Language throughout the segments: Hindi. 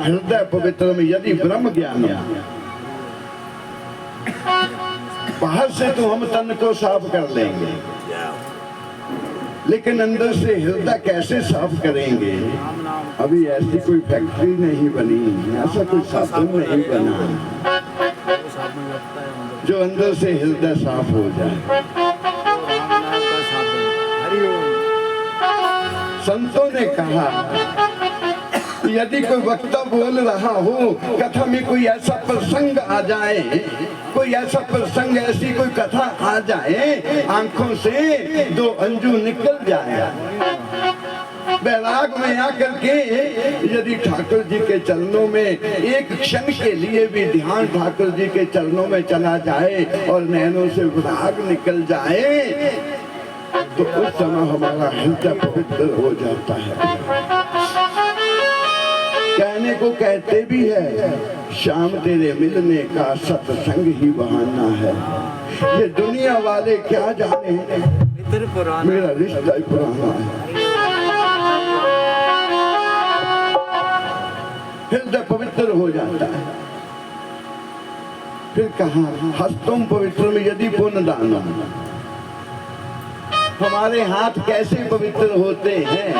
हृदय पवित्र में यदि ब्रह्म ज्ञान, बाहर से तो हम तन को साफ कर लेंगे, लेकिन अंदर से हृदय कैसे साफ करेंगे? अभी ऐसी कोई फैक्ट्री नहीं बनी, ऐसा कोई साधन नहीं बना जो अंदर से हृदय साफ हो जाए। संतों ने कहा यदि कोई वक्ता बोल रहा हो, कथा में कोई ऐसा प्रसंग आ जाए, कोई ऐसा प्रसंग, ऐसी कोई कथा आ जाए, आंखों से दो अंजू निकल जाए, बैराग में आकर के यदि ठाकुर जी के चरणों में एक क्षण के लिए भी ध्यान ठाकुर जी के चरणों में चला जाए और नैनों से विराग निकल जाए, तो उस समय हमारा हृदय पवित्र हो जाता है। कहने को कहते भी है, शाम तेरे मिलने का सत्संग ही बहाना है। ये दुनिया वाले क्या जाने, मेरा रिश्ता ही पुराना है। हृदय पवित्र हो जाता है। फिर कहा हस्तों पवित्र में यदि पुण्य दान, हमारे हाथ कैसे पवित्र होते हैं?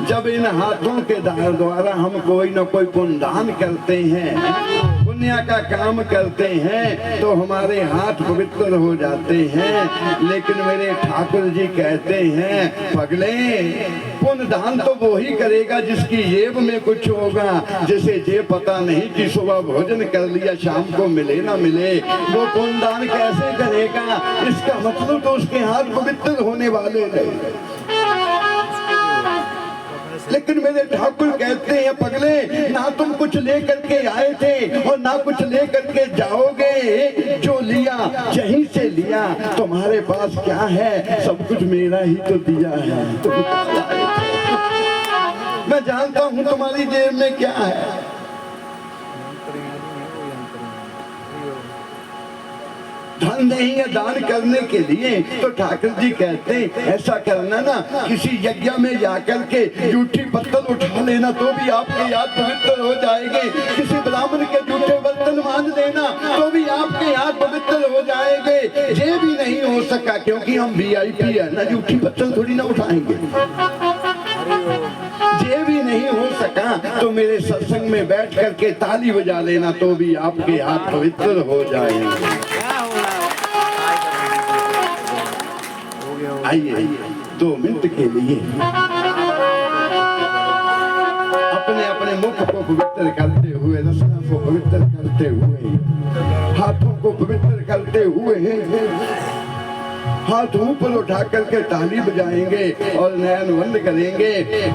जब इन हाथों के द्वारा हम कोई न कोई पुण्य दान करते हैं, पुण्य का काम करते हैं, तो हमारे हाथ पवित्र हो जाते हैं। लेकिन मेरे ठाकुर जी कहते हैं, पगले पुण्य दान तो वो ही करेगा जिसकी जेब में कुछ होगा। जिसे जेब पता नहीं कि सुबह भोजन कर लिया, शाम को मिले ना मिले, वो पुण्य दान कैसे करेगा? इसका मतलब तो उसके हाथ पवित्र होने वाले नहीं। लेकिन मेरे ठाकुर कहते हैं, पगले ना तुम कुछ लेकर के आए थे और ना कुछ लेकर के जाओगे। जो लिया यहीं से लिया, तुम्हारे पास क्या है? सब कुछ मेरा ही तो दिया है। तुम मैं जानता हूँ तुम्हारी जेब में क्या है। धन नहीं है दान करने के लिए, तो ठाकुर जी कहते हैं ऐसा करना ना, किसी यज्ञ में जाकर के जूठी पत्तल उठा लेना तो भी आपके याद पवित्र हो जाएंगे। किसी ब्राह्मण के जूठे बर्तन मान लेना तो भी आपके याद पवित्र हो जाएंगे। ये भी नहीं हो सका क्योंकि हम VIP है ना, जूठी पत्तल थोड़ी ना उठाएंगे। ये भी नहीं हो सका तो मेरे सत्संग में बैठ करके ताली बजा लेना तो भी आपके हाथ पवित्र हो जाएंगे। आइए 2 मिनट के लिए अपने अपने मुख को पवित्र करते हुए, रसना को पवित्र करते हुए, हाथों को पवित्र करते हुए हाथ ऊपर उठा करके ताली बजाएंगे और नयन बंद करेंगे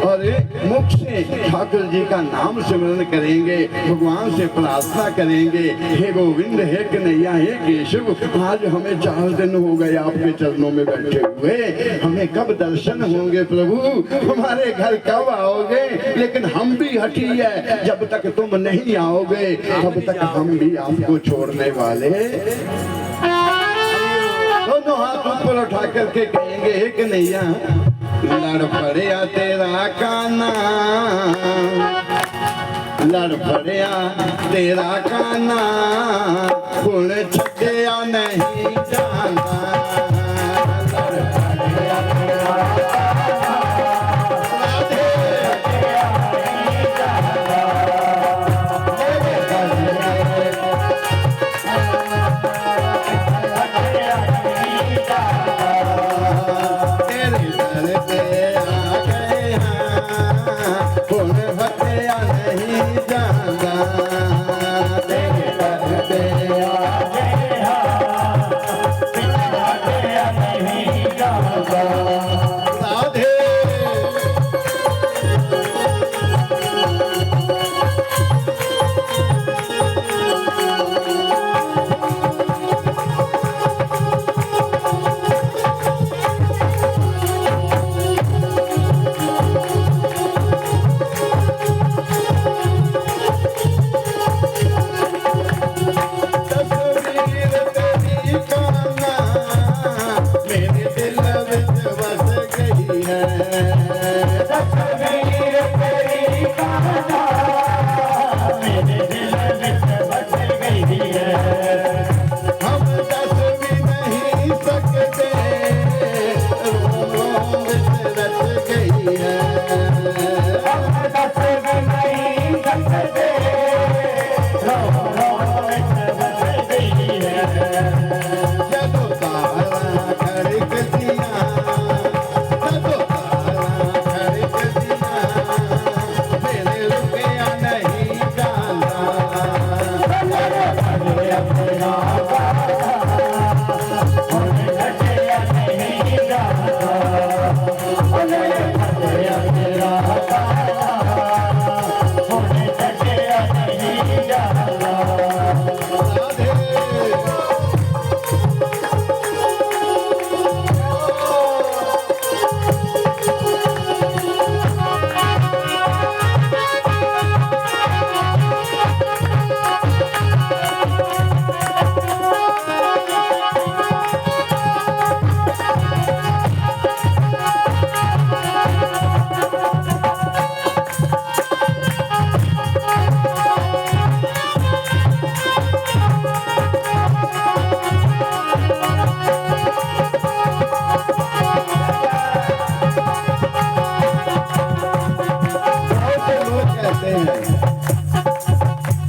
और मुख से ठाकुर जी का नाम सिमरन करेंगे, भगवान से प्रार्थना करेंगे, हे गोविंद, हे कन्हैया, हे केशव, आज हमें 4 दिन हो गए आपके चरणों में बैठे हुए, हमें कब दर्शन होंगे प्रभु, हमारे घर कब आओगे? लेकिन हम भी हठी है, जब तक तुम नहीं आओगे तब तक हम भी आपको छोड़ने वाले। दोनों हाथ ऊपर उठा करके कहेंगे, हे कन्हैया, लड़ पड़िया तेरा काना, लड़ पड़िया तेरा काना, गुण छड़िया नहीं जाना।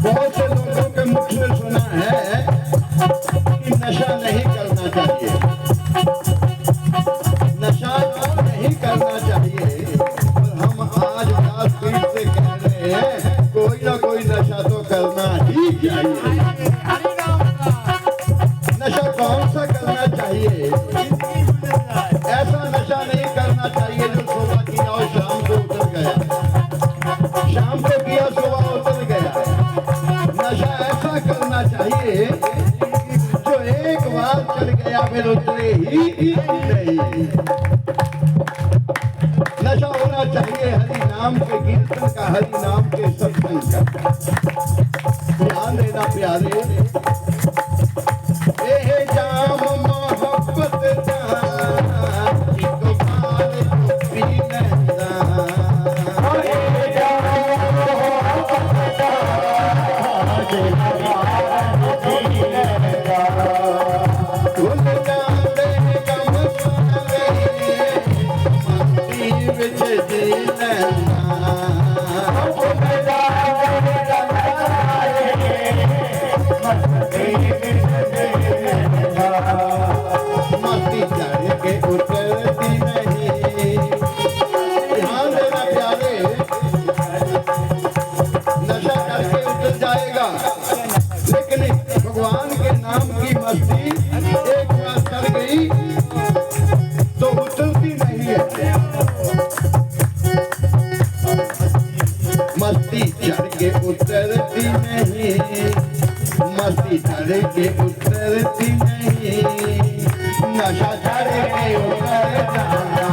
बहुत से लोगों के मुख से सुना है कि नशा नहीं करना चाहिए, नशा नहीं करना चाहिए। पर हम आज बात पीठ से कह रहे हैं कोई ना कोई नशा तो करना ही चाहिए। नशा कौन सा करना चाहिए? ऐसा नशा नहीं करना चाहिए जो सुबह किया और शाम को उतर गया, शाम को किया सुबह उतर गया। नशा ऐसा करना चाहिए जो एक बार चढ़ गया फिर उतरे ही नहीं। नशा होना चाहिए हरि नाम के कीर्तन का, हरि नाम के सत्संग का। ध्यान देना प्यारे, ए जाम मोहब्बत मस्ती चढ़ के उतरती नहीं। ध्यान देना प्यारे, नशा करके उतर जाएगा लेकिन भगवान के नाम की मस्ती एक बार चढ़ गई तो उतरती नहीं है। मस्ती चढ़ के उतरती नहीं, मस्ती चढ़ के उतरती नहीं, नशा चढ़ के उतर जाना।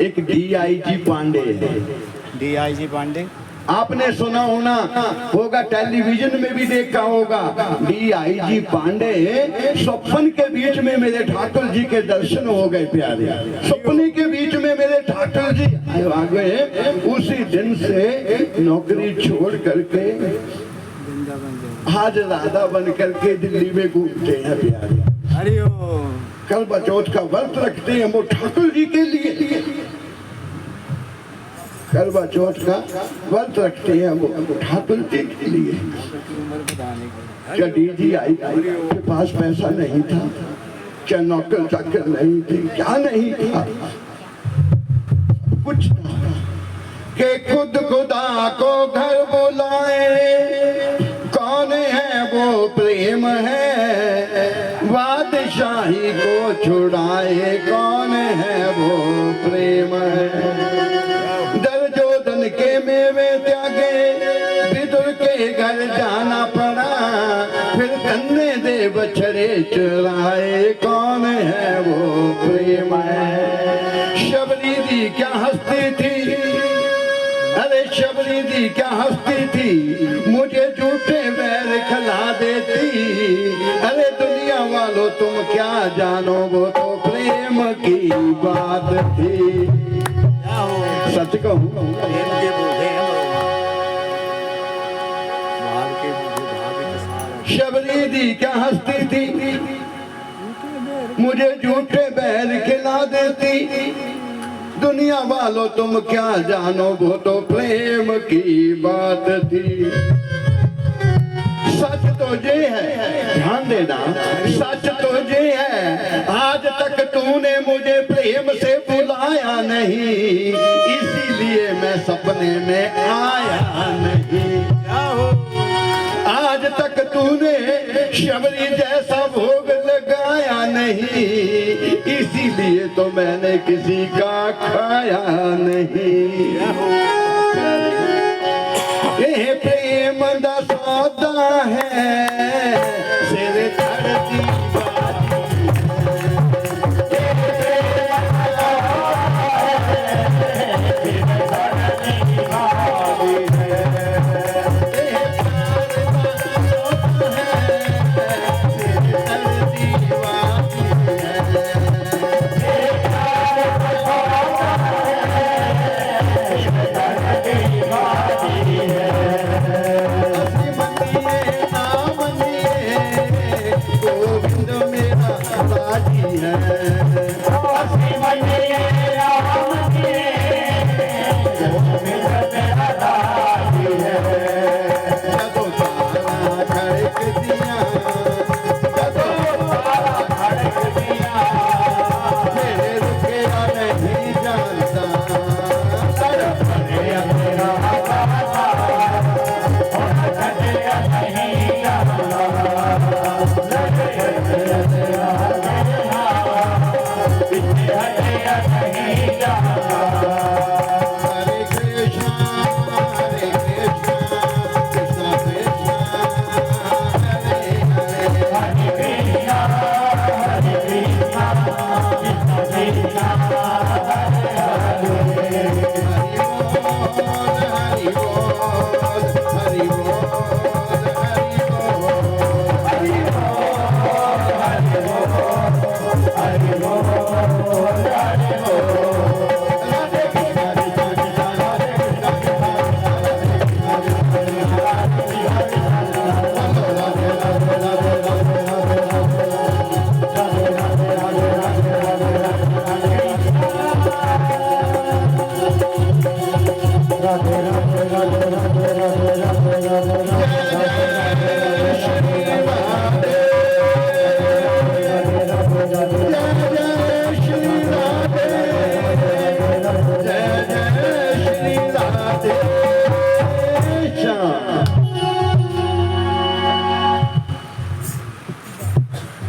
एक डीआईजी पांडे है। डीआईजी पांडे आपने सुना होगा, टेलीविजन में भी देखा होगा। डीआईजी पांडे सपन के बीच में मेरे ठाकुर जी के दर्शन हो गए प्यारे। सपने के बीच में मेरे ठाकुर जी आ गए। उसी दिन से नौकरी छोड़ करके आज राधा बन करके दिल्ली में घूमते हैं प्यारे। हरिओम। करवा चौथ का व्रत रखते हैं वो ठाकुर जी के लिए। करवा चौथ का व्रत रखते हैं वो ठाकुर जी के लिए। क्या डीजी आई के पास पैसा नहीं था? क्या नौकर चाकर नहीं थे? क्या नहीं था? कुछ था कि खुद खुदा को घर बुलाए। कौन है वो प्रेम है, बादशाही को छुड़ाए। कौन है वो प्रेम है, दर्जोदन के मेवे त्यागे, विदुर के घर जाना पड़ा, फिर कन्ने दे बछड़े चुराए। कौन है वो प्रेम है। शबरी दी क्या हस्ती थी, अरे शबरी दी क्या हस्ती थी, मुझे झूठे बैर खिला देती। अरे दुनिया वालों तुम क्या जानो, वो तो प्रेम की बात थी। सच कहूँ प्रेम के बूढ़े हैं भाग के बूढ़े भाग के सारा। शबरी दी क्या हस्ती थी, मुझे झूठे बैर खिला देती। दुनिया वालों तुम क्या जानो, वो तो प्रेम की बात थी। सच तो ये है, ध्यान देना, सच तो ये है, आज तक तूने मुझे प्रेम से बुलाया नहीं, इसीलिए मैं सपने में आया नहीं। आज तक तूने शबरी जैसा भोग लगाया नहीं, इसीलिए तो मैंने किसी का खाया नहीं। ये प्रेम दा सौदा है, सिर धरती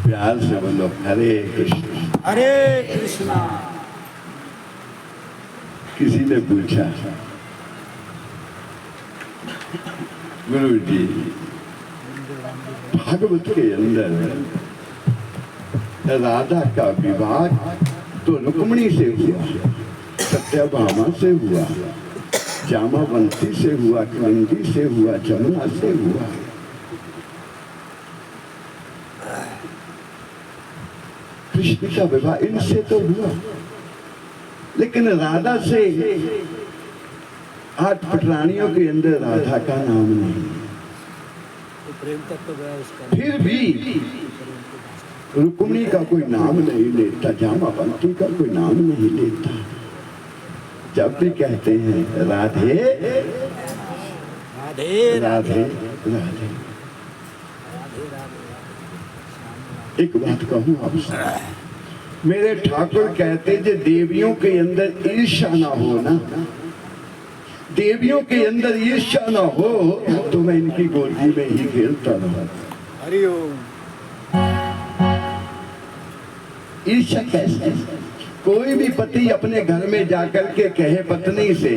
प्यार से बोलो हरे कृष्ण। हरे कृष्णा। किसी ने पूछा, गुरु जी भागवत के अंदर राधा का विवाह तो रुक्मिणी से हुआ, सत्यभामा से हुआ, जामावंती से हुआ, कुंती से हुआ, जमुना से हुआ। कृष्ण का विवाह इनसे तो हुआ, लेकिन राधा से 8 पटरानियों के अंदर राधा का नाम नहीं। प्रेम तक तो गया उसका। फिर भी रुक्मिणी का कोई नाम नहीं लेता, जामावंती का कोई नाम नहीं लेता। जब भी कहते हैं राधे राधे राधे राधे, एक बात कहूं आपसे, मेरे ठाकुर कहते जे देवियों के अंदर ईर्ष्या ना हो ना, देवियों के अंदर ईर्ष्या ना हो तो मैं इनकी गोदी में ही खेलता रहा। हरिओम। ईर्ष्या कैसे? कोई भी पति अपने घर में जाकर के कहे पत्नी से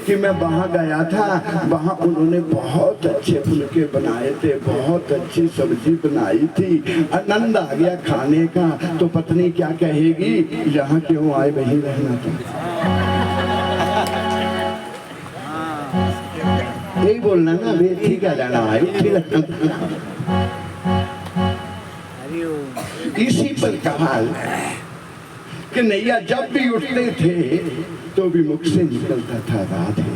कि मैं वहां गया था, वहां उन्होंने बहुत अच्छे फुलके बनाए थे, बहुत अच्छी सब्जी बनाई थी, आनंद आ गया खाने का, तो पत्नी क्या कहेगी? यहाँ क्यों आए, वहीं रहना था। यही बोलना ना, वे ठीक है जाना आए, ठीक है। इसी प्रकार कि नैया जब भी उठते थे तो भी मुख से निकलता था राधे,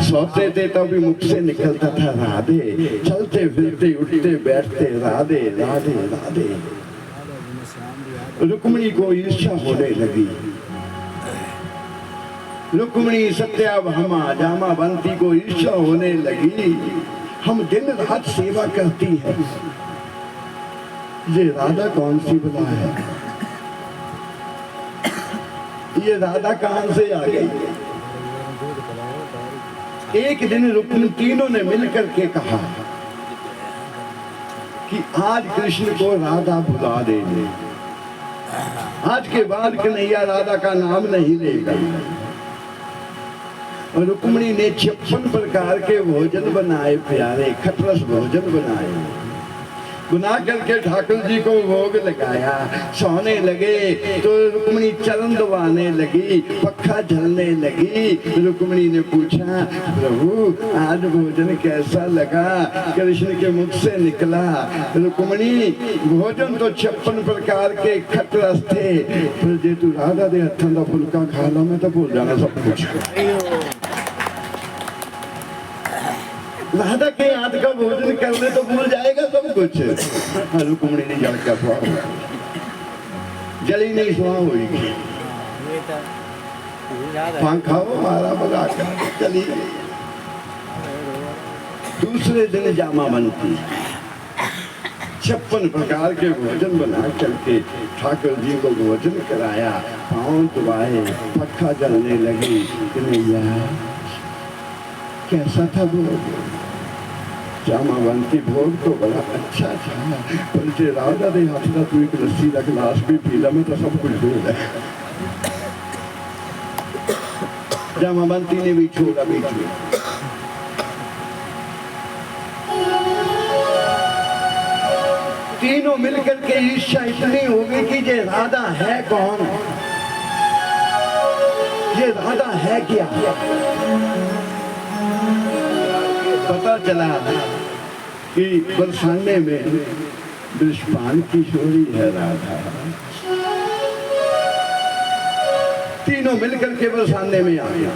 सोते थे तो भी मुख से निकलता था राधे, चलते फिरते उठते बैठते राधे राधे राधे। रुक्मिणी को ईर्ष्या होने लगी। रुक्मिणी सत्याभामा जामावंती को ईर्ष्या होने लगी। हम दिन रात सेवा करती है, ये राधा कौन सी बला है, ये राधा कहां से आ गई? एक दिन रुक्मिणी तीनों ने मिलकर के कहा कि आज कृष्ण को राधा भुला देंगे, आज के बाद कन्हैया राधा का नाम नहीं लेगा। और रुक्मिणी ने 56 प्रकार के भोजन बनाए, प्यारे खटरस भोजन बनाए, बना करके ठाकुर जी को भोग लगाया। सोने लगे तो रुक्मिणी चरण दबाने लगी, पक्खा झलने लगी। रुक्मिणी ने पूछा, प्रभु आज भोजन कैसा लगा? कृष्ण के मुख से निकला, रुक्मिणी भोजन तो 56 प्रकार के खटरस थे, पर जे तू राधा दे हत्थां दा फुलका खा ला, मैं तो भूल जाना सब कुछ। राधा के हाथ का भोजन कर ले तो भूल जाएगा सब कुछ। रुक्मिणी ने जल का स्वाद, जली नहीं स्वाह हुई, खाओ मारा बगा कर चली। दूसरे दिन जामावंती 56 प्रकार के भोजन बना करके ठाकुर जी को भोजन कराया, पाँव दबाए, पक्का जलने लगी। कन्हैया कैसा था भोग? जामावंती भोग तो बड़ा अच्छा था, पर जे राधा दे हाथ का तू एक लस्सी का गिलास भी पी ला, मैं तो सब कुछ भूल गया। जामावंती ने भी छोड़ा भी छोड़ा। तीनों मिलकर के ईर्ष्या इतनी हो गई कि ये राधा है कौन, ये राधा है क्या? पता चला कि बरसाने में विषपान की छोरी है राधा। तीनों मिलकर के बरसाने में आ गया,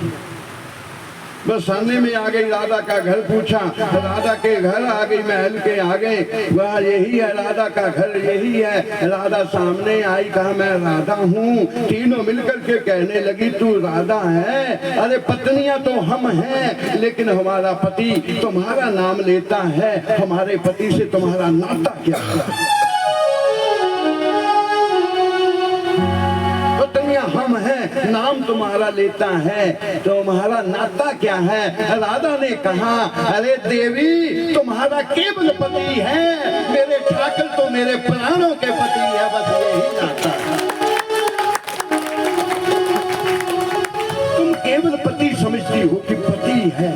बरसाने में आ गई। राधा का घर पूछा, राधा के घर आ गई, महल के आ गए, वह यही है राधा का घर, यही है। राधा सामने आई, कहा मैं राधा हूँ। तीनों मिलकर के कहने लगी तू राधा है? अरे पत्नियां तो हम हैं, लेकिन हमारा पति तुम्हारा नाम लेता है, हमारे पति से तुम्हारा नाता क्या है? हम हैं, नाम तुम्हारा लेता है, तुम्हारा नाता क्या है? राधा ने कहा, अरे देवी तुम्हारा केवल पति है, मेरे ठाकुर तो मेरे प्राणों के पति है, बस यही नाता है। तुम केवल पति समझती हो कि पति है,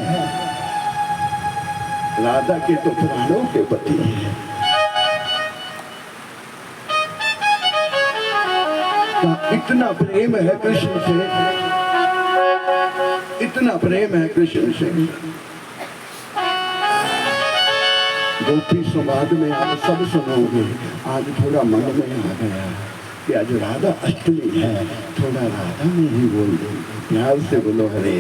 राधा के तो प्राणों के पति है। इतना प्रेम है कृष्ण से, इतना प्रेम है कृष्ण से। गोपी संवाद में आप सब सुनोगे, आज थोड़ा मन में आ गया कि आज राधा अष्टमी है, थोड़ा राधा में ही बोल दो, प्यार से बोलो हरे।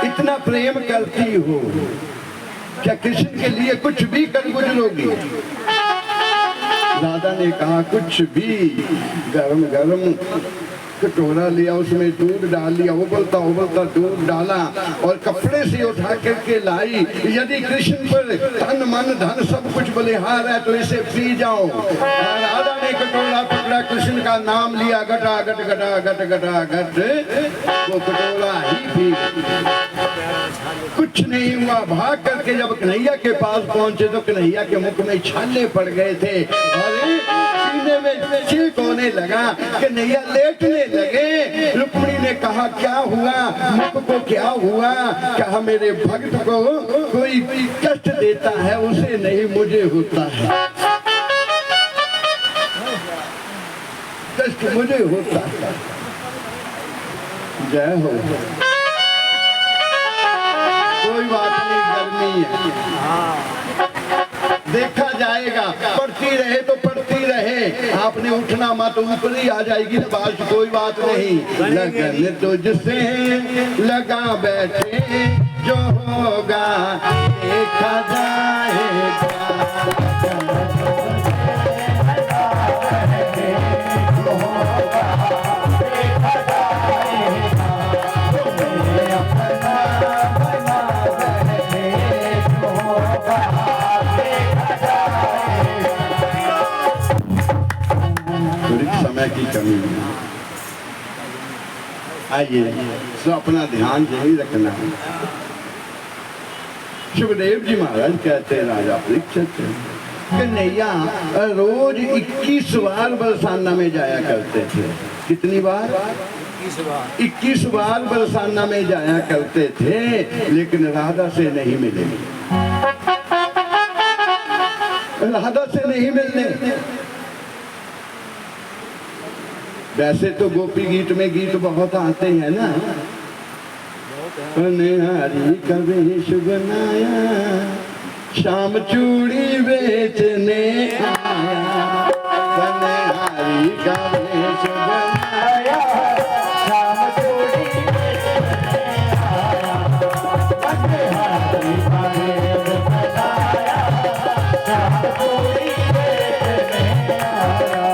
इतना प्रेम करती हो, क्या कृष्ण के लिए कुछ भी कर गुजरोगी? राधा ने कहा कुछ भी, गरम गरम कटोरा लिया, उसमें दूध डाल लिया, उबलता उबलता दूध डाला और कपड़े से उठा करके लाई। यदि कृष्ण पर तन मन धन सब कुछ बलिहार है तो इसे पी जाओ। राधा ने कटोरा पकड़ा, कृष्ण का नाम लिया, घटा घट घटा घट घटा घट, वो कटोरा ही पी। कुछ नहीं हुआ। भाग करके जब कन्हैया के पास पहुंचे तो कन्हैया के मुख में छाले पड़ गए थे और सीने में छींक होने लगा। कन्हैया लेटने लगे। रुक्मिणी ने कहा क्या हुआ, मुख को क्या हुआ? कहा मेरे भक्त को कोई कष्ट देता है, उसे नहीं मुझे होता है, कष्ट मुझे होता है। जय हो। कोई बात नहीं, गर्मी है, देखा जाएगा। पढ़ती रहे तो पढ़ती रहे, आपने उठना मत, ऊपर ही आ जाएगी बात, कोई बात नहीं। लगन तुझसे लगा बैठे, जो होगा देखा जाएगा। समय की कमी है। आइए तो अपना ध्यान यही रखना है। सुखदेव जी महाराज कहते हैं राजा परीक्षित कन्हैया रोज 21 बार बरसाना में जाया करते थे। कितनी बार? 21 बार बरसाना में जाया करते थे, लेकिन राधा से नहीं मिले, राधा से नहीं मिलने। वैसे तो गोपी गीत में गीत बहुत आते हैं ना, कन्हैया का वेश बनाया, शाम चूड़ी बेचने आया, कन्हैया का वेश बनाया, शाम चूड़ी बेचने आया, कन्हैया का वेश बनाया, शाम चूड़ी बेचने आया।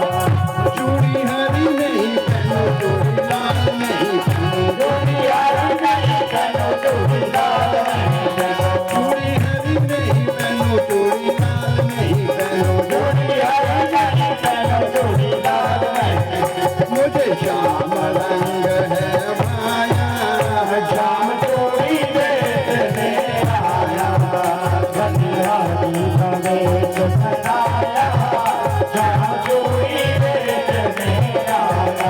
चूड़ी हरी नहीं पहनो, चूड़ी लाल नहीं पहनो, चूड़ी हरी नहीं पहनो, चूड़ी लाल नहीं पहनो, चूड़ी हरी नहीं पहनो, चूड़ी लाल नहीं पहनो, चूड़ी हरी नहीं पहनो, चूड़ी लाल नहीं पहनो। मुझे श्याम रंग है माया, श्याम चूड़ी बेचने आया, कन्हैया का वेश बनाया, श्याम चूड़ी बेचने आया।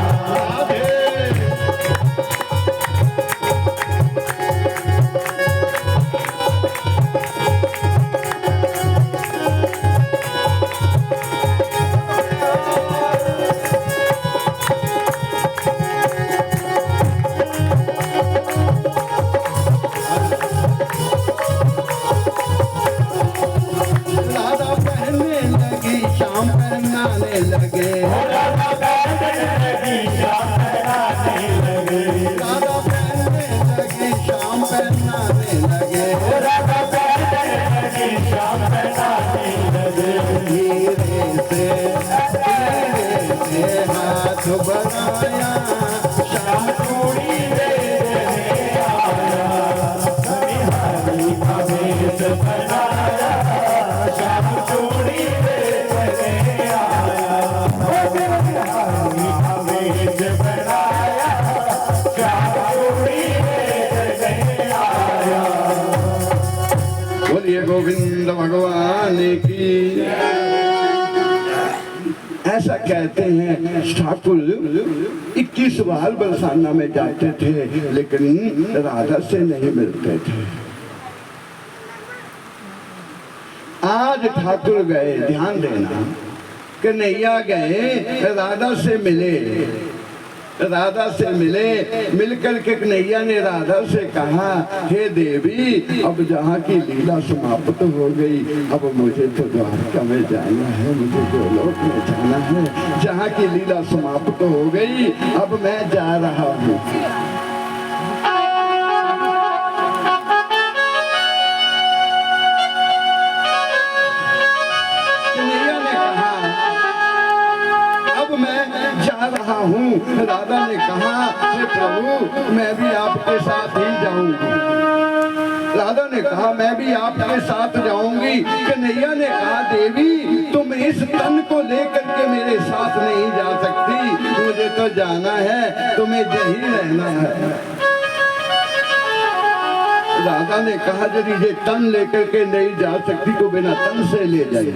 राधा पहनने लगी, श्याम पहनाने लगे, राधा पहनने लगी, श्याम पहनाने लगे, राधा पहनने लगी, श्याम पहनाने लगे, राधा पहनने लगी, श्याम पहनाने लगे। धीरे से हाथ बढ़ाया, श्याम चूड़ी बेचने आया, हरि का वेश बनाया, श्याम चूड़ी बेचने आया, हरि का वेश बनाया, श्याम चूड़ी बेचने आया। बोलिए गोविंद भगवान की। ऐसा कहते हैं ठाकुर 21 बार बरसाना में जाते थे, लेकिन राधा से नहीं मिलते थे। आज ठाकुर गए, ध्यान देना, कन्हैया गए, राधा से मिले, राधा से मिले। मिलकर के कन्हैया ने राधा से कहा, हे देवी अब जहाँ की लीला समाप्त हो गई, अब मुझे तो द्वारका में जाना है, मुझे गोलोक में जाना है। जहाँ की लीला समाप्त हो गई, अब मैं जा रहा हूँ। कन्हैया ने कहा अब मैं जा रहा हूँ। राधा ने कहा प्रभु मैं भी आपके साथ ही जाऊंगी। राधा ने कहा मैं भी आपके साथ जाऊंगी। कन्हैया ने कहा देवी तुम इस तन को लेकर के मेरे साथ नहीं जा सकती, मुझे तो जाना है, तुम्हें यहीं रहना है। राधा ने कहा यदि ये तन लेकर के नहीं जा सकती तो बिना तन से ले जाइए,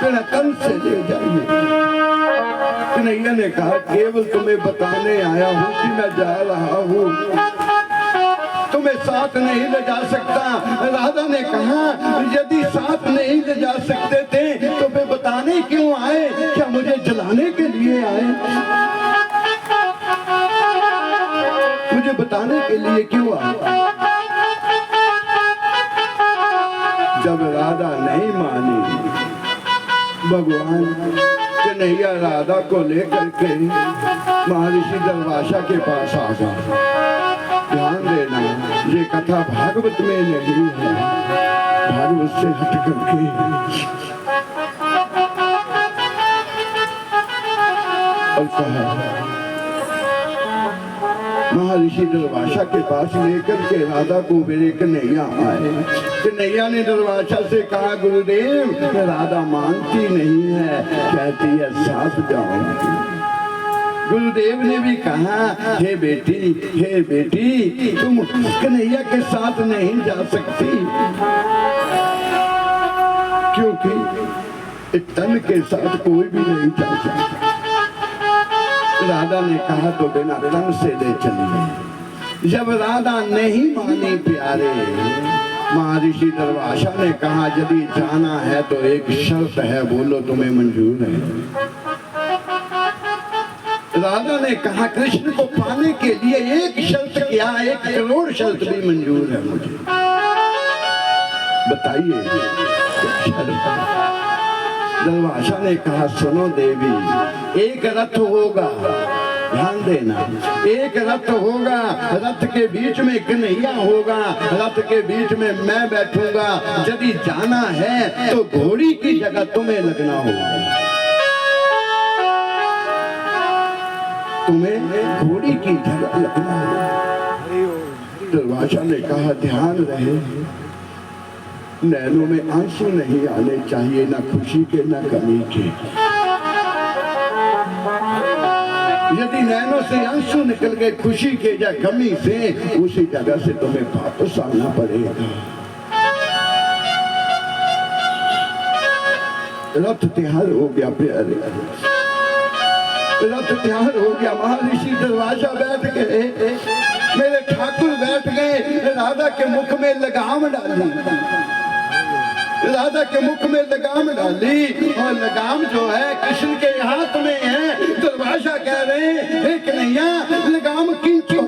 बिना तन से ले जाइए। कन्हैया ने कहा केवल तुम्हें बताने आया हूं कि मैं जा रहा हूं, तुम्हें साथ नहीं ले जा सकता। राधा ने कहा यदि साथ नहीं ले जा सकते थे तो वे बताने क्यों आए? क्या मुझे जलाने के लिए आए? मुझे बताने के लिए क्यों आए? जब राधा नहीं मानी, भगवान कन्हैया राधा को लेकर के महर्षि दुर्वासा के पास आ गया। ध्यान देना ये कथा भागवत में नहीं है, भागवत से हट करके और कहा महर्षि दुर्वासा के पास लेकर के राधा को मेरे कन्हैया आए। कन्हैया ने दुर्वासा से कहा गुरुदेव राधा मानती नहीं है, कहती है साथ जाऊंगी। गुरुदेव ने भी कहा हे बेटी तुम कन्हैया के साथ नहीं जा सकती, क्योंकि इस तन के साथ कोई भी नहीं जा सकता। राधा ने कहा तो बिना तन से ले चलिए। जब राधा नहीं मानी प्यारे, महर्षि दुर्वासा ने कहा यदि जाना है तो एक शर्त है, बोलो तुम्हें मंजूर है? राधा ने कहा कृष्ण को पाने के लिए एक शर्त क्या, 1 करोड़ शर्त भी मंजूर है मुझे, बताइए। दुर्वासा ने कहा सुनो देवी, एक रथ होगा, ध्यान देना, एक रथ होगा, रथ के बीच में कन्हैया होगा, रथ के बीच में मैं बैठूंगा। यदि जाना है तो घोड़ी की जगह तुम्हें लगना होगा, तुम्हें घोड़ी की जगह लगना है। दुर्वासा ने कहा ध्यान रहे, नैनों में आंसू नहीं आने चाहिए, ना खुशी के ना कमी के। यदि नैनों से आंसू निकल गए खुशी के या कमी से, उसी जगह से तुम्हें वापस आना पड़ेगा। रथ तैयार हो गया प्यारे, रथ तैयार हो गया। महर्षि दुर्वासा बैठ गए, मेरे ठाकुर बैठ गए। राधा के मुख में लगाम डाली, राधा के मुख में लगाम डाली, और लगाम जो है कृष्ण के हाथ में है। दुर्वासा कह रहे हैं कन्हैया लगाम खींचो।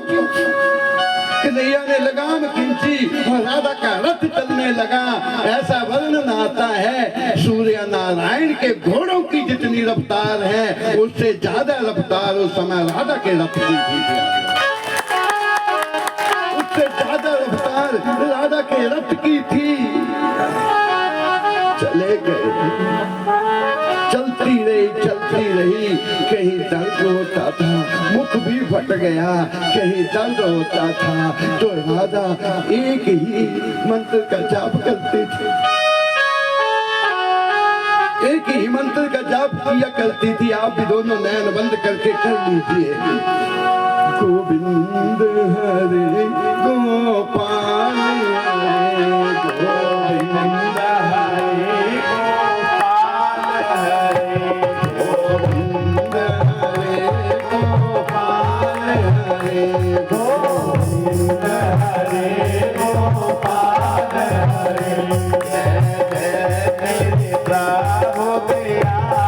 कन्हैया ने लगाम खींची और राधा का रथ चलने लगा। ऐसा वर्णन आता है सूर्य नारायण के घोड़ों की जितनी रफ्तार है उससे ज्यादा रफ्तार उस समय राधा के रथ की थी, उससे ज्यादा रफ्तार राधा के रथ की थी। चले गए, चलती रही, कहीं दर्द होता था, मुख भी फट गया, कहीं दर्द होता था, तो राधा एक ही मंत्र का जाप करती थी, एक ही मंत्र का जाप किया करती थी। आप भी दोनों नैन बंद करके कर लीजिए। गोविंद हरे गोपाल हरे गोविंद हरे गोपाल हरे गोविंद हरे गोपाल हरे गोविंद हरे गोपाल हरे जय जय प्रभु दयाल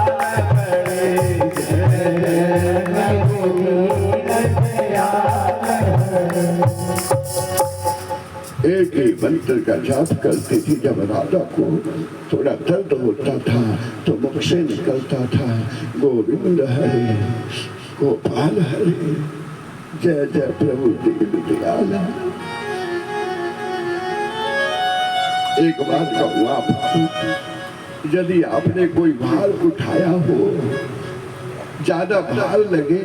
बड़े जय एक ही मंत्र का जाप करती थी। जब राधा को थोड़ा दर्द होता था तो मुख से निकलता था गोविंद हरे गोपाल हरे जय जय प्रभु दीन। एक बात कहूँ आपको, यदि आपने कोई भार उठाया हो, ज्यादा भार लगे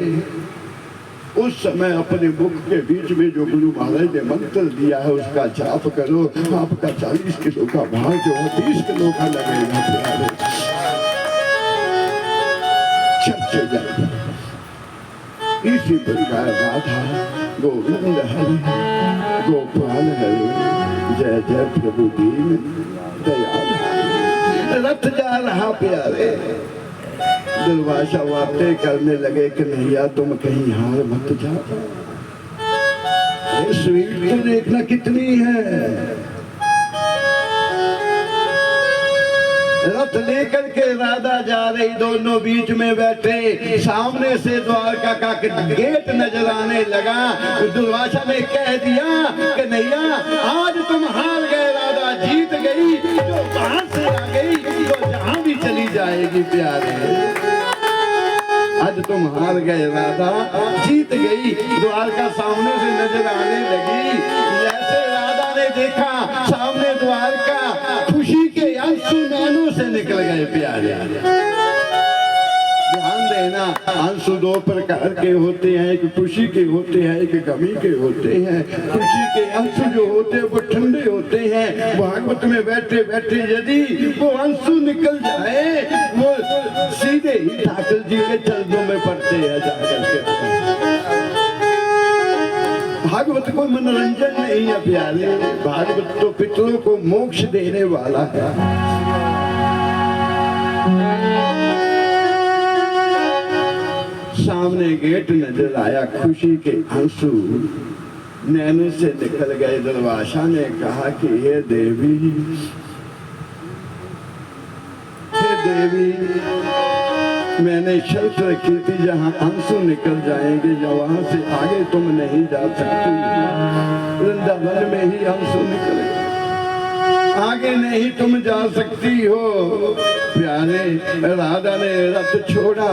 उस समय अपने मुख के बीच में जो गुरु महाराज ने मंत्र दिया है उसका जाप करो। आपका 40 किलो का भार जो है 30 किलो का लगेगा प्यारे। चर्चे जाएगा इसी प्रकार राधा गोविंद हरे गोपाल हरे जय जय प्रभु दीन दयाल। रथ जा रहा प्यारे। दुर्वासा बातें करने लगे कि नैया तुम कहीं हार मत जाओ। स्वीट तो देखना कितनी है। रथ लेकर के राधा जा रही, दोनों बीच में बैठे। सामने से द्वारका का गेट नजर आने लगा। दुर्वासा ने कह दिया कि नैया आज तुम हार गए, राधा जीत गई। जो बाहर से आ गई तो जहां भी चली जाएगी प्यारे। आज तुम हार गए, राधा जीत गई। द्वारका सामने से नजर आने लगी। जैसे राधा ने देखा सामने द्वारका, खुशी के आंसू नैनों से निकल गए प्यारे। ध्यान देना, आंसू दो प्रकार के होते हैं, एक खुशी के होते हैं, एक गमी के होते हैं। खुशी के आंसू जो होते हैं वो ठंडे होते हैं। भागवत में बैठे बैठे यदि वो आंसू निकल जाए वो सीधे ही ठाकुर जी के चरणों में पड़ते हैं जाकर के। भागवत कोई मनोरंजन नहीं है प्यारे। भागवत तो पितरों को मोक्ष देने वाला है। सामने गेट नजर आया, खुशी के आंसू नैनों से निकल गए। दुर्वासा ने कहा कि हे देवी, हे देवी, मैंने शर्त रखी थी जहां आंसू निकल जाएंगे या वहां से आगे तुम नहीं जा सकती। वृंदावन में ही आंसू निकले, आगे नहीं तुम जा सकती हो। प्यारे राधा ने रथ छोड़ा,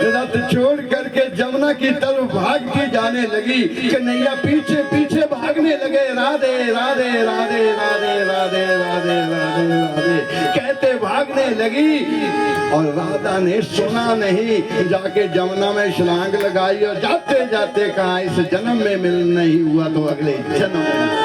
रथ छोड़ करके जमुना की तरफ भाग के जाने लगी। कन्हैया पीछे पीछे भागने लगे। राधे राधे राधे राधे राधे राधे राधे राधे कहते भागने लगी। और राधा ने सुना नहीं, जाके जमुना में छलांग लगाई और जाते जाते कहा इस जन्म में मिल नहीं हुआ तो अगले जन्म में,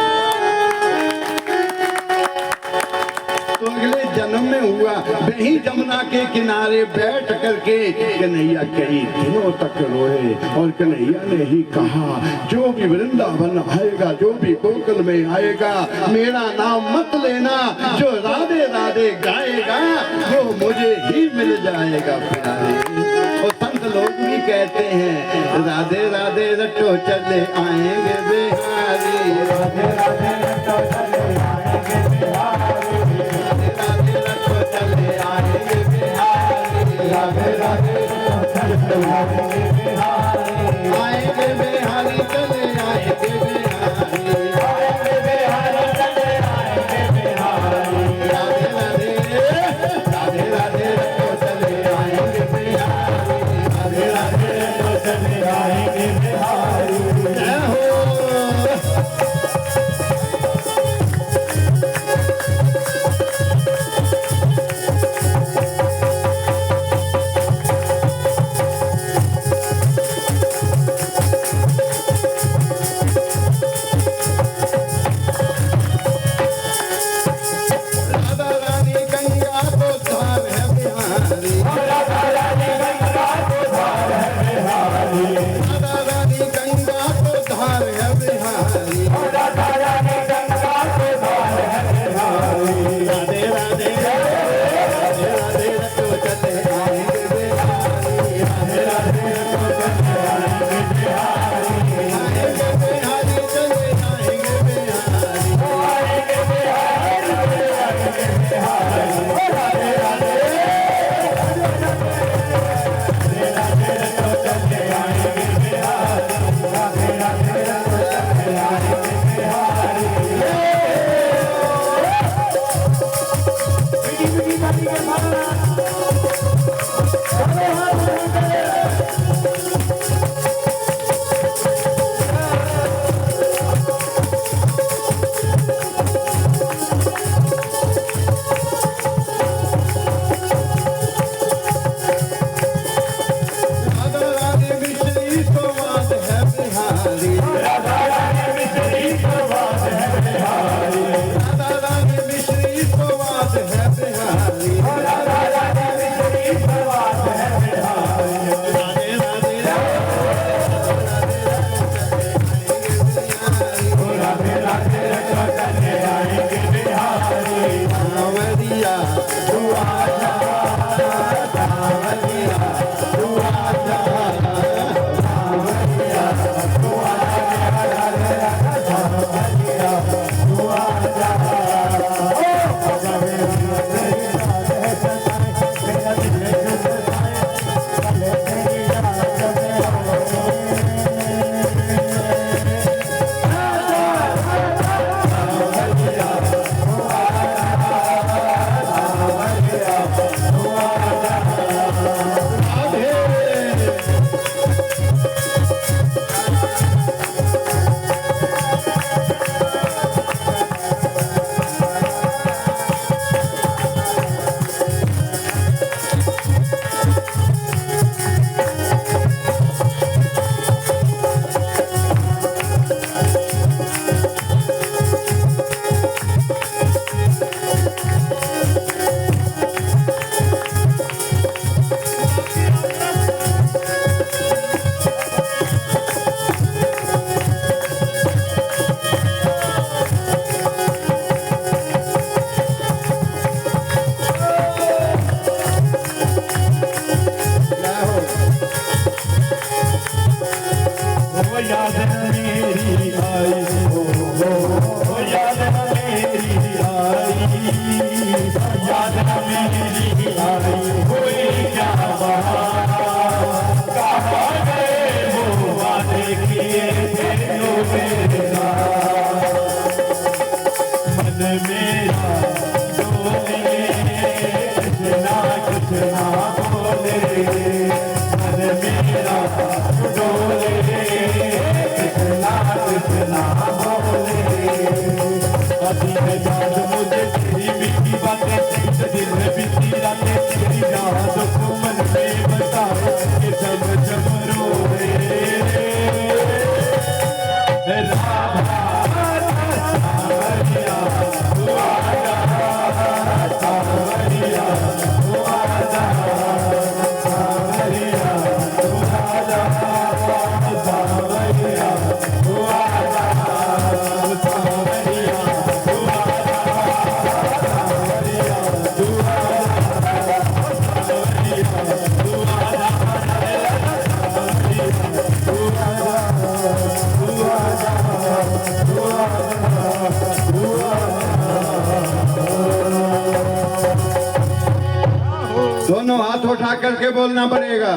तो अगले जन्म में हुआ। वही जमुना के किनारे बैठ करके कन्हैया कई दिनों तक रोए। और कन्हैया ने ही कहा जो भी वृंदावन आएगा, जो भी गोकुल में आएगा, मेरा नाम मत लेना। जो राधे राधे गाएगा वो मुझे ही मिल जाएगा प्यारे। और संत लोग भी कहते हैं राधे राधे रटो चले आएंगे बिहारी। राधे राधे रटो चले आएंगे बिहारी। राधे राधे चले आएंगे बिहारी। आएंगे बिहारी चले आएंगे बिहारी। आएंगे बिहारी चले आएंगे बिहारी। राधे राधे राधे राधे रटो चले आएंगे बिहारी। राधे राधे रटो चले आएंगे बिहारी। जय हो। दोनों हाथ उठा करके बोलना पड़ेगा,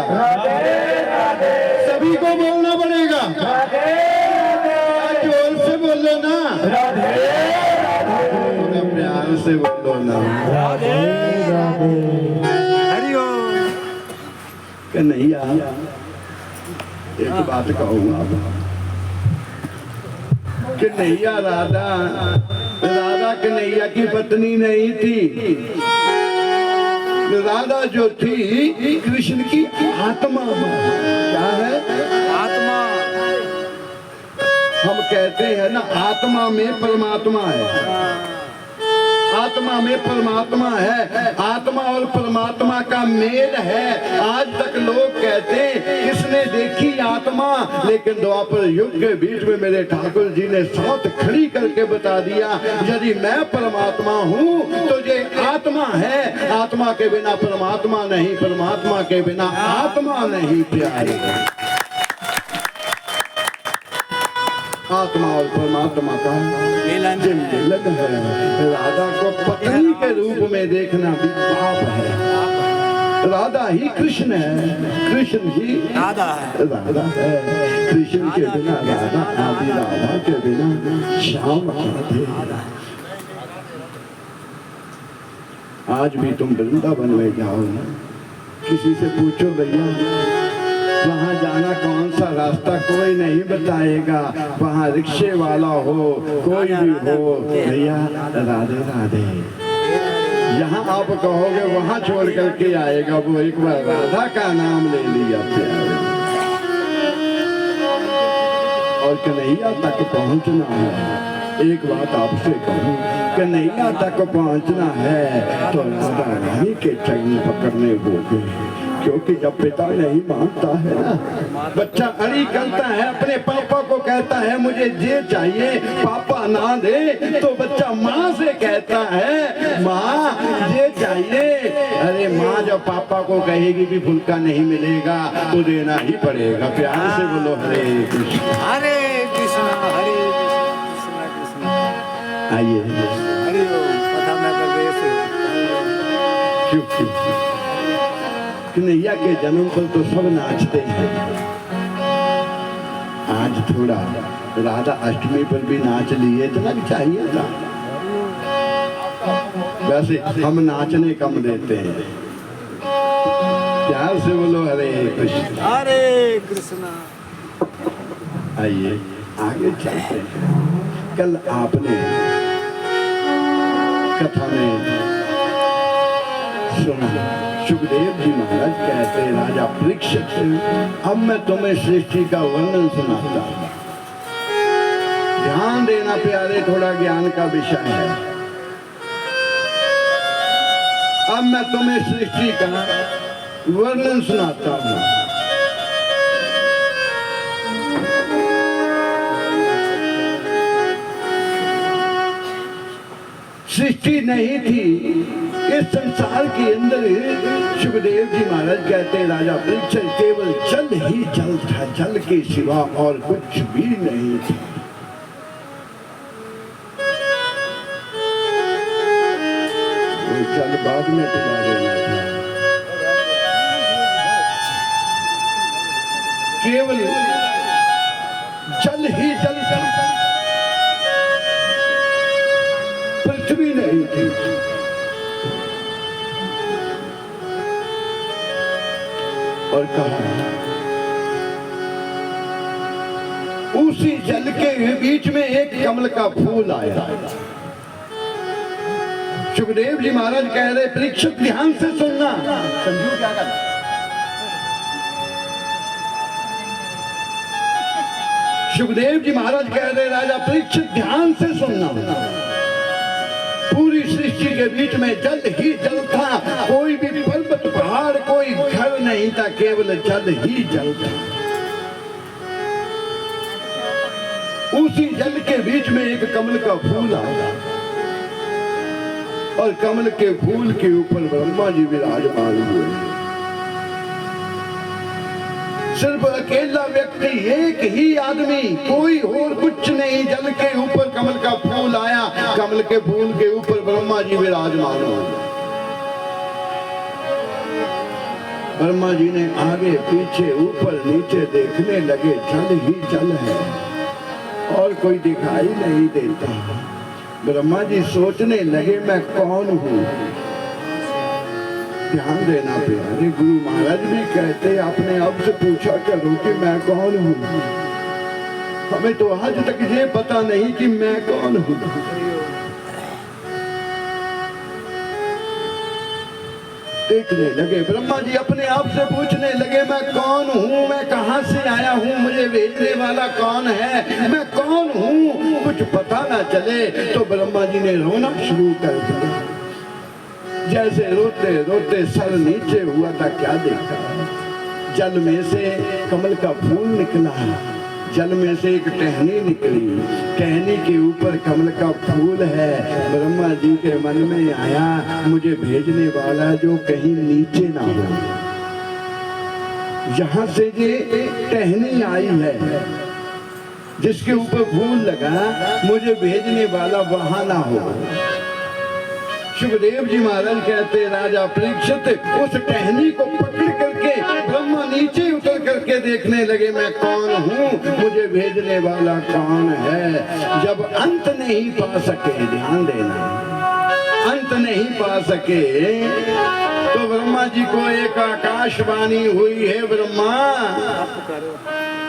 सभी को बोलना पड़ेगा, जोर से बोलो ना, थोड़ा प्यार से बोलो ना। कन्हैया एक बात कहूँगा, कन्हैया राधा कन्हैया की पत्नी नहीं थी। राधा जो थी कृष्ण की आत्मा। क्या है? आत्मा। हम कहते हैं ना आत्मा में परमात्मा है, आत्मा में परमात्मा है, आत्मा और परमात्मा का मेल है। आज तक लोग कहते हैं किसने देखी आत्मा, लेकिन द्वापर युग के बीच में मेरे ठाकुर जी ने साथ खड़ी करके बता दिया, यदि मैं परमात्मा हूँ तो ये आत्मा है, आत्मा के बिना परमात्मा नहीं, परमात्मा के बिना आत्मा नहीं। प्यारे आत्मा और परमात्मा का मिलन है। राधा को पत्नी के रूप में देखना भी पाप है। राधा ही कृष्ण है, कृष्ण ही राधा है। कृष्ण के बिना राधा, आदि राधा के बिना श्याम राधे। आज भी तुम वृंदावन में जाओ ना, किसी से पूछो भैया वहाँ जाना कौन सा रास्ता, कोई नहीं बताएगा। वहाँ रिक्शे वाला हो, कोई भी हो, भैया राधे राधे। यहाँ आप कहोगे वहाँ छोड़ करके आएगा, वो एक बार राधा का नाम ले लिया प्यारे। और कन्हैया तक पहुँचना है। एक बात आपसे कहूँ, कन्हैया तक पहुँचना है तो राधा रानी के चरण पकड़ने होंगे, क्योंकि जब पिता नहीं मानता है ना, बच्चा अड़ी करता है, अपने पापा को कहता है मुझे ये चाहिए, पापा ना दे तो बच्चा माँ से कहता है माँ ये चाहिए। अरे माँ जब पापा को कहेगी भी फुल्का नहीं मिलेगा तो देना ही पड़ेगा। प्यार से बोलो हरे कृष्ण हरे कृष्ण हरे कृष्ण कृष्ण कृष्ण आइए। हरि ओम कथा में प्रवेश क्योंकि कन्हैया के जन्म पर तो सब नाचते हैं, आज थोड़ा राधा अष्टमी पर भी नाच लिए, इतना भी चाहिए था। वैसे हम नाचने कम देते हैं। प्यार से बोलो हरे कृष्ण। हरे कृष्णा। आइए आगे चलते हैं। कल आपने कथा में सुना, सुखदेव जी महाराज कहते हैं राजा परीक्षित से, अब मैं तुम्हें सृष्टि का वर्णन सुनाता हूं। ध्यान देना प्यारे, थोड़ा ज्ञान का विषय है। अब मैं तुम्हें सृष्टि का वर्णन सुनाता हूं। सृष्टि नहीं थी इस संसार के अंदर। सुखदेव जी महाराज कहते हैं राजा परीक्षित, केवल जल ही जल था, जल के सिवा और कुछ भी नहीं था। वो जल बाद में पिला देना था, केवल जल ही जल था, पृथ्वी नहीं थी। और कहा उसी जल के बीच में एक कमल का फूल आया। सुखदेव जी महाराज कह रहे, परीक्षित ध्यान से सुनना। संजू क्या कर, सुखदेव जी महाराज कह रहे राजा परीक्षित ध्यान से सुनना। पूरी सृष्टि के बीच में जल ही जल था, कोई भी पर्वत पहाड़ कोई घर नहीं था, केवल जल ही जल था। उसी जल के बीच में एक कमल का फूल आया और कमल के फूल के ऊपर ब्रह्मा जी विराजमान हुए। सिर्फ अकेला व्यक्ति, एक ही आदमी, कोई और कुछ नहीं। जल के ऊपर कमल का फूल आया, कमल के फूल के ऊपर ब्रह्मा जी विराजमान हुए। ब्रह्मा जी ने आगे पीछे ऊपर नीचे देखने लगे, जल ही जल है और कोई दिखाई नहीं देता। ब्रह्मा जी सोचने लगे, मैं कौन हूँ? ध्यान देना प्यारे, गुरु महाराज भी कहते अपने आप से पूछा करो कि मैं कौन हूँ। हमें तो आज तक ये पता नहीं कि मैं कौन हूँ। देखने लगे, ब्रह्मा जी अपने आप से पूछने लगे, मैं कौन हूँ, मैं कहाँ से आया हूँ, मुझे भेजने वाला कौन है, मैं कौन हूँ, कुछ पता ना चले। तो ब्रह्मा जी ने रोना शुरू कर दिया। जैसे रोते रोते सर नीचे हुआ था, क्या देखा, जल में से कमल का फूल निकला, जल में से एक टहनी निकली, टहनी के ऊपर कमल का फूल है। ब्रह्मा जी के मन में आया, मुझे भेजने वाला जो कहीं नीचे ना हो, जहां से ये टहनी आई है जिसके ऊपर फूल लगा, मुझे भेजने वाला वहां ना हो। सुखदेव जी महाराज कहते राजा परीक्षित उस टहनी को पकड़ करके ब्रह्मा नीचे उतर करके देखने लगे, मैं कौन हूँ, मुझे भेजने वाला कौन है। जब अंत नहीं पा सके, ध्यान देना, अंत नहीं पा सके तो ब्रह्मा जी को एक आकाशवाणी हुई है, ब्रह्मा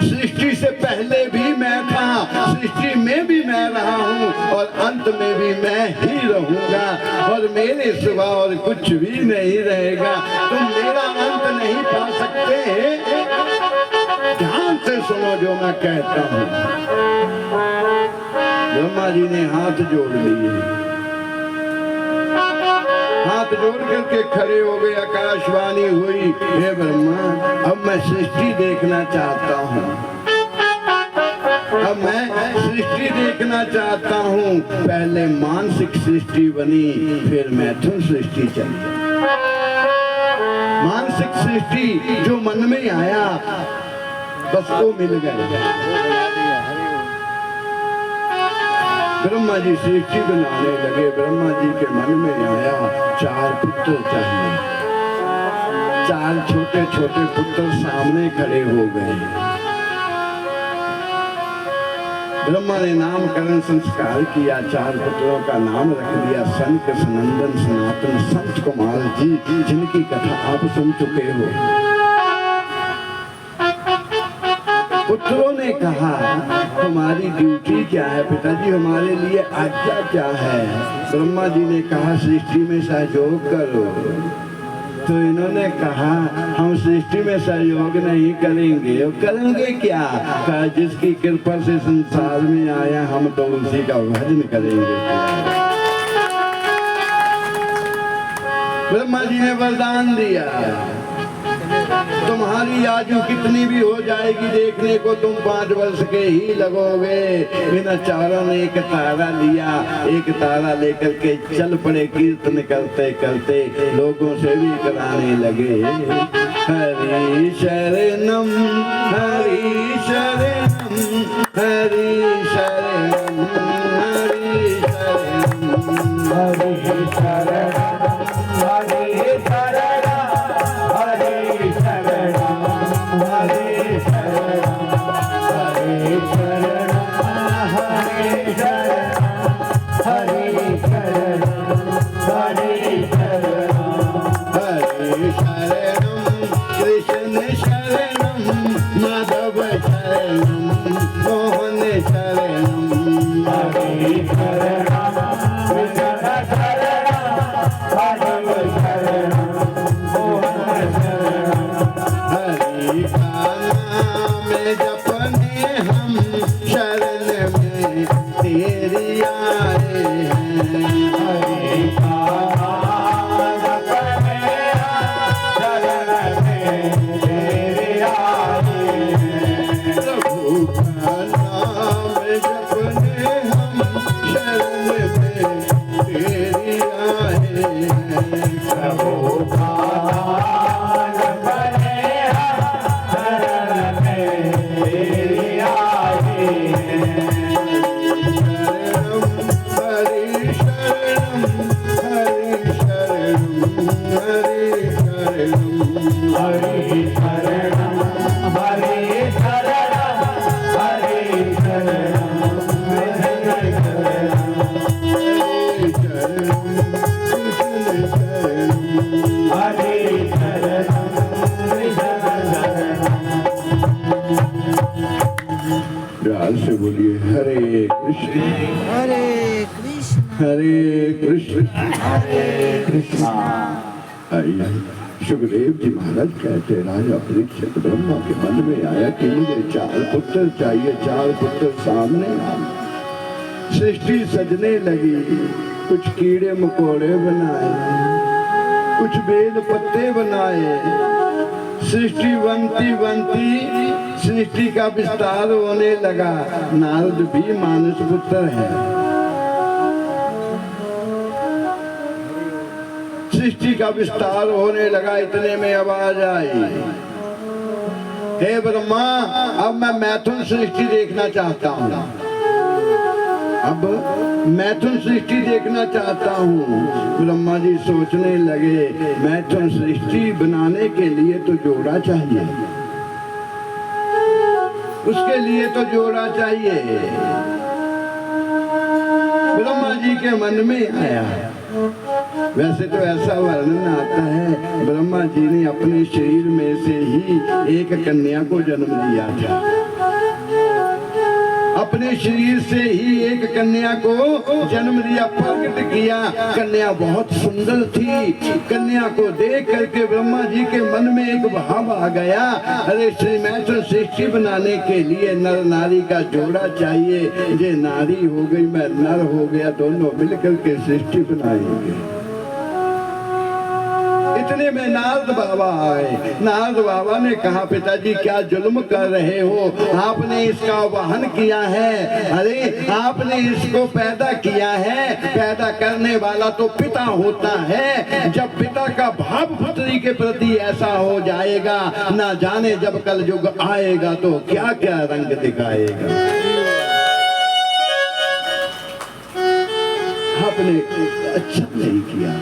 सृष्टि से पहले भी मैं था, सृष्टि में भी मैं रहा हूँ और अंत में भी मैं ही रहूंगा और मेरे सिवा और कुछ भी नहीं रहेगा। तुम मेरा अंत नहीं पा सकते। ध्यान से सुनो जो मैं कहता हूँ। ब्रह्मा जी ने हाथ जोड़ लिए, हाथ जोड़ करके खड़े हो गए। आकाशवाणी हुई, हे ब्रह्मा, अब मैं सृष्टि देखना चाहता हूँ, अब मैं सृष्टि देखना चाहता हूँ। पहले मानसिक सृष्टि बनी, फिर मैथुन सृष्टि चली। मानसिक सृष्टि जो मन में आया बस वो मिल गया। ब्रह्मा जी सृष्टि बनाने लगे। ब्रह्मा जी के मन में आया 4 पुत्र चाहिए। 4 छोटे छोटे पुत्र सामने खड़े हो गए। ब्रह्मा ने नामकरण संस्कार किया। 4 पुत्रों का नाम रख दिया संत सनंदन सनातन संत कुमार जी, जिनकी कथा आप सुन चुके हो। पुत्रों ने कहा हमारी ड्यूटी क्या है पिताजी, हमारे लिए आज्ञा क्या है। ब्रह्मा जी ने कहा सृष्टि में सहयोग करो। तो इन्होंने कहा हम सृष्टि में सहयोग नहीं करेंगे। करेंगे क्या? कहा जिसकी कृपा से संसार में आया हम तो उसी का भजन करेंगे। ब्रह्मा जी ने वरदान दिया तुम्हारी आयु कितनी भी हो जाएगी, देखने को तुम 5 वर्ष के ही लगोगे। इन चारों ने एक तारा लिया। एक तारा लेकर के चल पड़े। कीर्तन करते करते लोगों से भी कराने लगे। हरि शरणम हरि शरणम हरि शरणम हरि शरणम हरि शरणम हरि शरणम से बोलिए हरे कृष्ण हरे कृष्ण हरे कृष्ण हरे कृष्ण। आइए सुखदेव जी महाराज कहते राजा परीक्षित ब्रह्मा के मन में आया कि मुझे 4 पुत्र चाहिए। 4 पुत्र सामने सृष्टि सजने लगी। कुछ कीड़े मकोड़े बनाए, कुछ बेल पत्ते बनाए। सृष्टि बनती बनती सृष्टि का विस्तार होने लगा। नारद भी मानस पुत्र है। सृष्टि का विस्तार होने लगा। इतने में आवाज आई, हे ब्रह्मा अब मैं मैथुन सृष्टि देखना चाहता हूँ। अब मैथुन सृष्टि देखना चाहता हूँ। ब्रह्मा जी सोचने लगे मैथुन सृष्टि बनाने के लिए तो जोड़ा चाहिए, उसके लिए तो जोड़ा चाहिए। ब्रह्मा जी के मन में आया। वैसे तो ऐसा वर्णन आता है ब्रह्मा जी ने अपने शरीर में से ही एक कन्या को जन्म दिया था। अपने शरीर से ही एक कन्या को जन्म दिया, प्रकट किया। कन्या बहुत सुंदर थी। कन्या को देख करके ब्रह्मा जी के मन में एक भाव आ गया, अरे श्री मैथुन सृष्टि बनाने के लिए नर नारी का जोड़ा चाहिए। ये नारी हो गई, मैं नर हो गया, दोनों मिलकर के सृष्टि बनाएंगे। इतने में नारद बाबा आए। नारद बाबा ने कहा पिताजी क्या जुल्म कर रहे हो, आपने इसका वाहन किया है। अरे आपने इसको पैदा किया है। पैदा करने वाला तो पिता होता है। जब पिता का भाव पुत्री के प्रति ऐसा हो जाएगा, ना जाने जब कल युग आएगा तो क्या क्या रंग दिखाएगा। आपने अच्छा नहीं किया।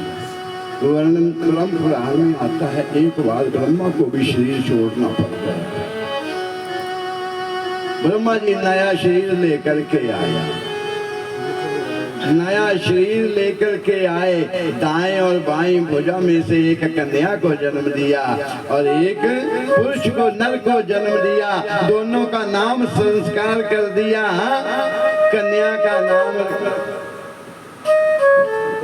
वर्णन ब्रह्म पुराण में आता है, एक बार ब्रह्मा को भी शरीर छोड़ना पड़ता है। ब्रह्मा जी नया शरीर लेकर के आया, नया शरीर लेकर के आए, दाएं और बाएं भुजा में से एक कन्या को जन्म दिया और एक पुरुष को, नर को जन्म दिया। दोनों का नाम संस्कार कर दिया। कन्या का नाम,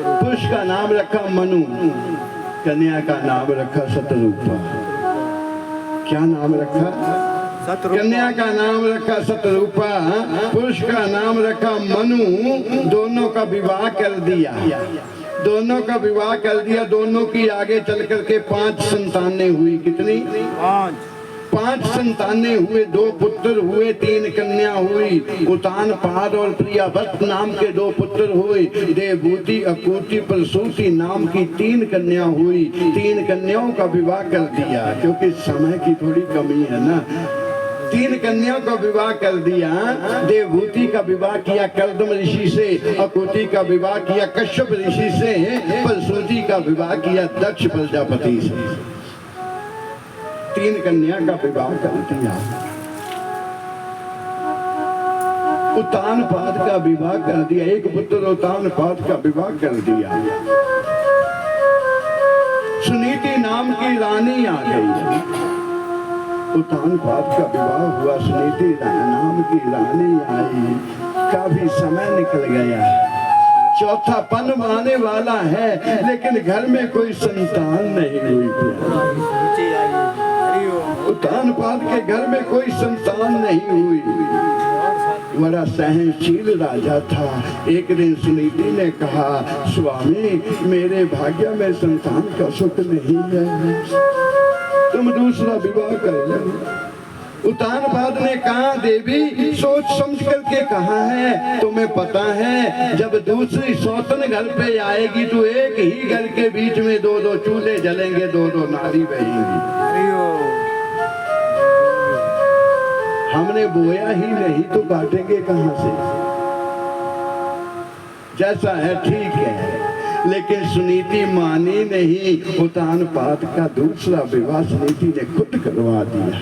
पुरुष का नाम रखा मनु, कन्या का नाम रखा सतरूपा। क्या नाम रखा? कन्या का नाम रखा सतरूपा, पुरुष का नाम रखा मनु। दोनों का विवाह कर दिया, दोनों का विवाह कर दिया। दोनों की आगे चल करके 5 संतानें हुई। कितनी? 5 संतानें हुए। 2 पुत्र हुए, 3 कन्या हुई। उतानपाद और प्रियाव्रत नाम के 2 पुत्र हुए। देवभूति, अकूति, प्रसूति नाम की 3 कन्या हुई। 3 कन्याओं का विवाह कर दिया, क्योंकि समय की थोड़ी कमी है ना। 3 कन्याओं का विवाह कर दिया। देवभूति का विवाह किया कर्दम ऋषि से, अकूति का विवाह किया कश्यप ऋषि से, प्रसूति का विवाह किया दक्ष प्रजापति से। 3 कन्या का विवाह कर दिया। उतानपाद का विवाह कर दिया, एक पुत्र उतानपाद का विवाह कर दिया। सुनीति नाम की रानी आ गई। उतानपाद का विवाह हुआ, सुनीति नाम की रानी आई। काफी समय निकल गया, चौथा पन आने वाला है, लेकिन घर में कोई संतान नहीं हुई। उतानपाद के घर में कोई संतान नहीं हुई। बड़ा सहनशील राजा था। एक दिन सुनीति ने कहा, स्वामी मेरे भाग्य में संतान का सुख नहीं है, तुम दूसरा विवाह कर लो। उतानपाद ने कहा, देवी सोच समझ करके कहा है, तुम्हें पता है जब दूसरी सौतन घर पे आएगी तो एक ही घर के बीच में 2-2 चूल्हे जलेंगे, 2-2 नारी बहेंगी। हमने बोया ही नहीं तो काटेंगे कहां से? जैसा है ठीक है, लेकिन सुनीति मानी नहीं। उतानपाद का दूसरा विवाह सुनीति ने खुद करवा दिया।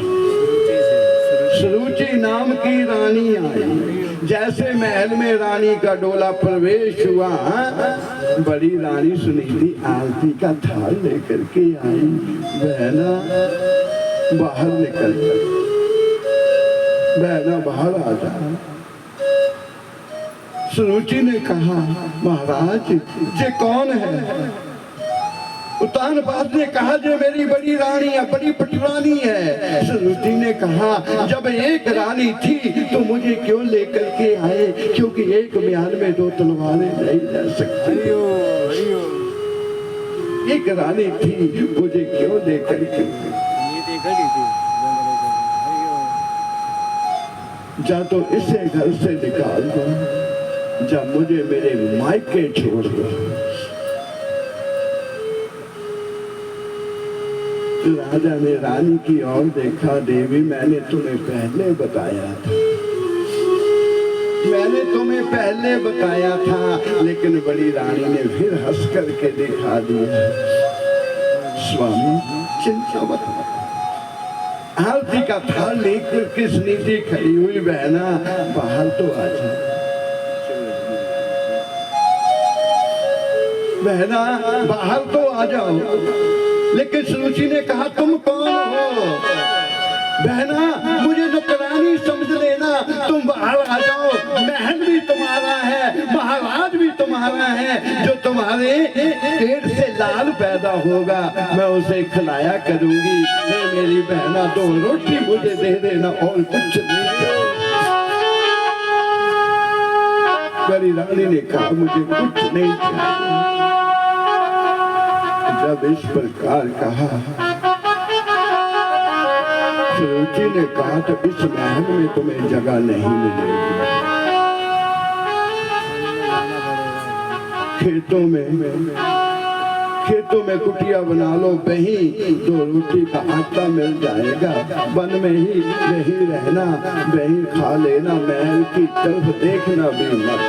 सुरुचि नाम की रानी आई। जैसे महल में रानी का डोला प्रवेश हुआ, बड़ी रानी सुनीति आरती का थाल लेकर के आई। बहना बाहर निकल गई, बहना बाहर आ जा। सुरुचि ने कहा, महाराज ये कौन है? उतानपाद ने कहा, जे मेरी बड़ी रानी है, बड़ी पटरानी है। सुरुचि ने कहा, जब एक रानी थी तो मुझे क्यों लेकर के आए? क्योंकि एक म्यान में 2 तलवारें नहीं जा सकती। एक रानी थी, मुझे क्यों लेकर के? जा तो इसे घर से निकाल दो, जा मुझे मेरे मायके छोड़ दो। राजा ने रानी की ओर देखा, देवी मैंने तुम्हें पहले बताया था, मैंने तुम्हें पहले बताया था, लेकिन बड़ी रानी ने फिर हंस करके दिखा दिया। स्वामी चिंता मत, आरती का थाल लेकर किस नीति खड़ी हुई। बहना बाहर तो आ जाओ, बहना बाहर तो आ जाओ। लेकिन सुरुचि ने कहा, तुम कौन हो? बहना मुझे नौकरानी समझ लेना, तुम बाहर आ जाओ। महल भी तुम्हारा है, महाराज भी तुम्हारा है। जो तुम्हारे पेट से लाल पैदा होगा मैं उसे खिलाया करूंगी। हे मेरी बहना, 2 रोटी मुझे दे देना और कुछ नहीं। बड़ी रानी ने कहा, मुझे कुछ नहीं चाहिए। जब इस प्रकार कहा, सुरुचि ने कहा, तो इस महल में तुम्हें जगह नहीं मिलेगी। खेतों में कुटिया बना लो, वहीं 2 रोटी का आटा मिल जाएगा। वन में ही वहीं रहना, वहीं खा लेना, महल की तरफ देखना भी मत।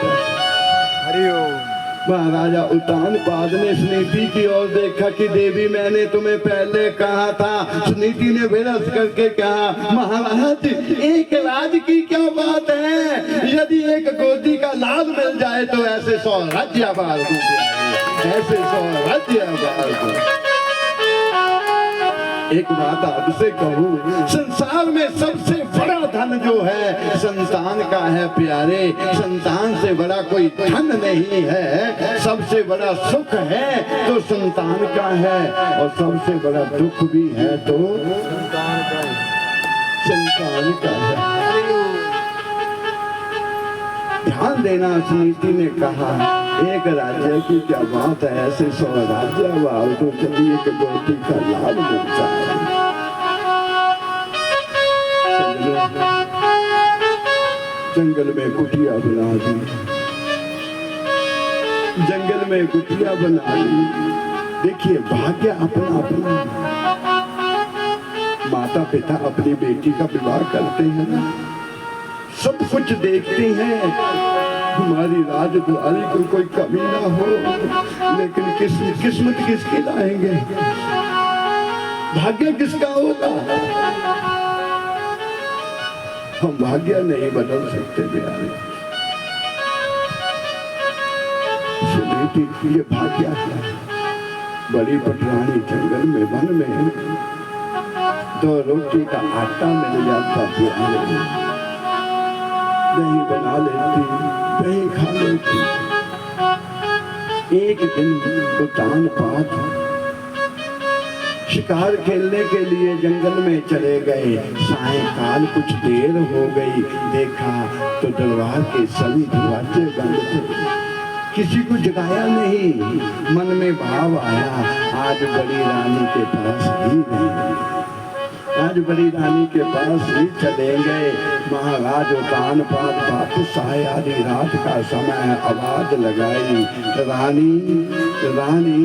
महाराजा उत्तानपाद ने सुनीति की ओर देखा कि देवी मैंने तुम्हें पहले कहा था। सुनीति ने विरस करके कहा महाराज एक राज की क्या बात है, यदि एक गोदी का लाल मिल जाए तो ऐसे 100 राज्य बार दूं, ऐसे 100 राज्य बार दूं। एक बात आपसे कहूं, संसार में सबसे बड़ा धन जो है संतान का है प्यारे। संतान से बड़ा कोई धन नहीं है। सबसे बड़ा सुख है तो संतान का है, और सबसे बड़ा दुख भी है तो संतान का है। ध्यान देना, सुनीति ने कहा एक राज्य की क्या बात है, ऐसे 100 राज्य वाल तो चलिए एक गोटी का लाभ मिलता है। जंगल में कुटिया बना दी, जंगल में कुटिया बना दी। देखिए भाग्य अपना अपना। माता पिता अपनी बेटी का विवाह करते हैं ना, सब कुछ देखते हैं हमारी राजकुमारी को कोई कमी ना हो, लेकिन किस्मत किसकी लाएंगे, भाग्य किसका होगा। हम भाग्य नहीं बदल सकते प्यारे। सुनीति ये भाग्य क्या, बड़ी पटरानी जंगल में वन में 2 रोटी का आटा मिल जाता प्यारे, दही बना लेती, दही खा लेती। एक दिन उत्तानपाद शिकार खेलने के लिए जंगल में चले गए। सायंकाल कुछ देर हो गई, देखा तो दरबार के सभी दरवाजे बंद थे, किसी को जगाया नहीं। मन में भाव आया आज बड़ी रानी के पास ही नहीं, आज बड़ी रानी के पास ही चले गए। महाराज उत्तानपाद वापस आए, आधी रात का समय, आवाज लगाई रानी रानी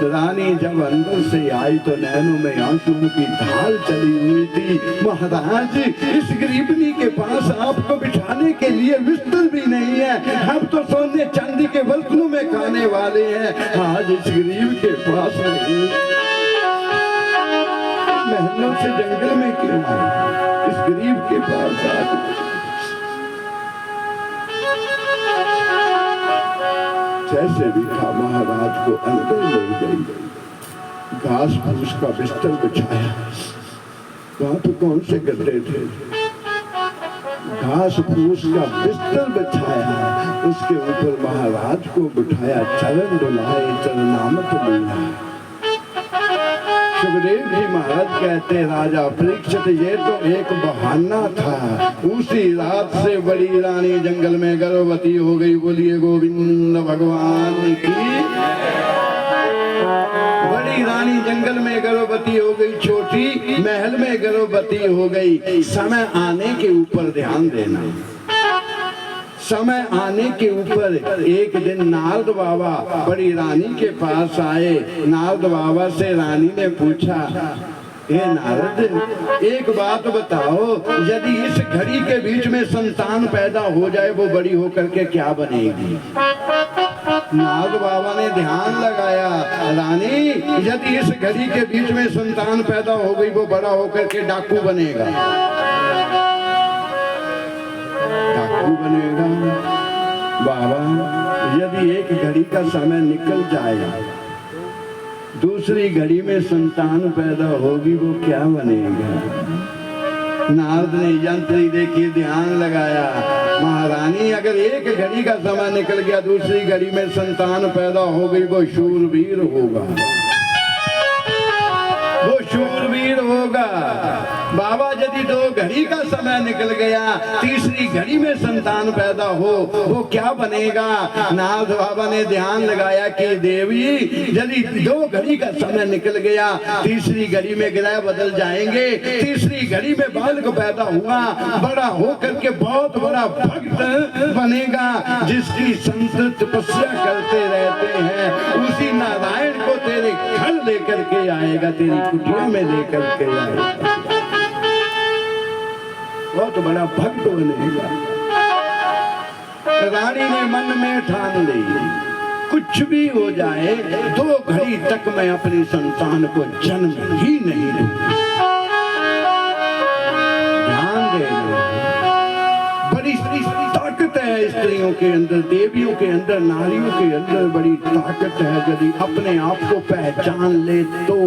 रानी। जब अंदर से आई तो नैनों में आंसुओं की धार चली हुई थी। महाराज इस गरीबनी के पास आपको बिठाने के लिए बिस्तर भी नहीं है, हम तो सोने चांदी के बर्तनों में खाने वाले हैं, आज इस गरीब के पास नहीं। महलों से जंगल में क्यों आए, इस गरीब के पास आए। जैसे भी था महाराज को अंदर ले गई, घास फूस का बिस्तर बिछाया। वहां तो कौन से गड्ढे थे, घास फूस का बिस्तर बिछाया, उसके ऊपर महाराज को बिठाया, चरण डुलाए, चरणामत लिया। सुखदेव जी महाराज कहते राजा परीक्षित ये तो एक बहाना था। उसी रात से बड़ी रानी जंगल में गर्भवती हो गई। बोलिए गोविंद भगवान की। बड़ी रानी जंगल में गर्भवती हो गई, छोटी महल में गर्भवती हो गई। समय आने के ऊपर ध्यान देना, समय आने के ऊपर। एक दिन नारद बाबा बड़ी रानी के पास आए। नारद बाबा से रानी ने पूछा, हे नारद एक बात बताओ, यदि इस घड़ी के बीच में संतान पैदा हो जाए वो बड़ी होकर के क्या बनेगी। नारद बाबा ने ध्यान लगाया, रानी यदि इस घड़ी के बीच में संतान पैदा हो गई वो बड़ा होकर के डाकू बनेगा, डाकू बनेगा। बाबा यदि एक घड़ी का समय निकल जाएगा, दूसरी घड़ी में संतान पैदा होगी वो क्या बनेगा। नारद ने यंत्र देखिए ध्यान लगाया, महारानी अगर एक घड़ी का समय निकल गया दूसरी घड़ी में संतान पैदा हो गई वो शूरवीर होगा, वो शूरवीर होगा। बाबा यदि 2 घड़ी का समय निकल गया तीसरी घड़ी में संतान पैदा हो वो क्या बनेगा। नारद बाबा ने ध्यान लगाया कि देवी यदि 2 घड़ी का समय निकल गया तीसरी घड़ी में ग्रह बदल जाएंगे, तीसरी घड़ी में बालक पैदा हुआ, बड़ा होकर के बहुत बड़ा भक्त बनेगा, जिसकी संत तपस्या करते रहते हैं उसी नारायण को तेरे घर लेकर के आएगा, तेरी कुटिया में लेकर के आएगा, बहुत बड़ा भक्त बनेगा। रानी ने मन में ठान ली कुछ भी हो जाए 2 घड़ी तक मैं अपनी संतान को जन्म ही नहीं दूंगी। ध्यान देना, बड़ी ताकत है स्त्रियों के अंदर, देवियों के अंदर, नारियों के अंदर बड़ी ताकत है। यदि अपने आप को पहचान ले तो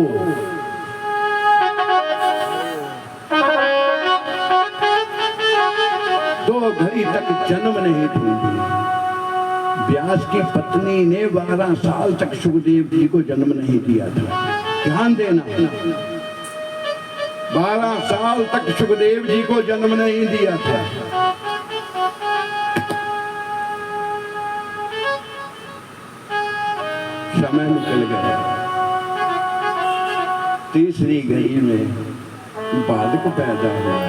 2 घड़ी तक जन्म नहीं दूंगी। व्यास की पत्नी ने 12 साल तक सुखदेव जी को जन्म नहीं दिया था। ध्यान देना, 12 साल तक सुखदेव जी को जन्म नहीं दिया था। समय निकल गया। तीसरी घड़ी में बालक पैदा हुआ।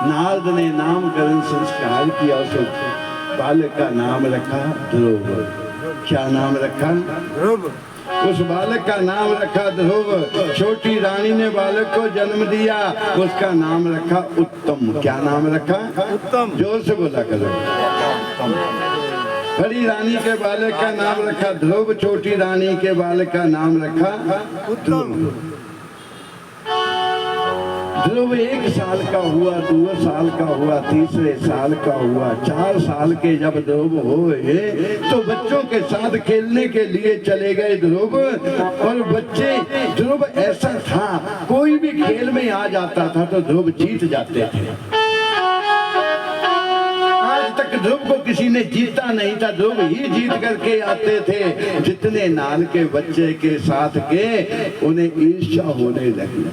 नारद ने नामकरण संस्कार किया, उस बालक का नाम रखा ध्रुव। क्या नाम रखा? ध्रुव। उस बालक का नाम रखा ध्रुव। छोटी रानी ने बालक को जन्म दिया, उसका नाम रखा उत्तम। क्या नाम रखा? उत्तम। जोर से बोला करो। बड़ी रानी के बालक का नाम रखा ध्रुव, छोटी रानी के बालक का नाम रखा उत्तम। ध्रुव 1 साल का हुआ, 2 साल का हुआ, तीसरे साल का हुआ, 4 साल के जब ध्रुव हुए तो बच्चों के साथ खेलने के लिए चले गए ध्रुव। और बच्चे, ध्रुव ऐसा था कोई भी खेल में आ जाता था तो ध्रुव जीत जाते थे। आज तक ध्रुव को किसी ने जीता नहीं था, ध्रुव ही जीत करके आते थे। जितने नाल के बच्चे के साथ के उन्हें ईर्ष्या होने लगी,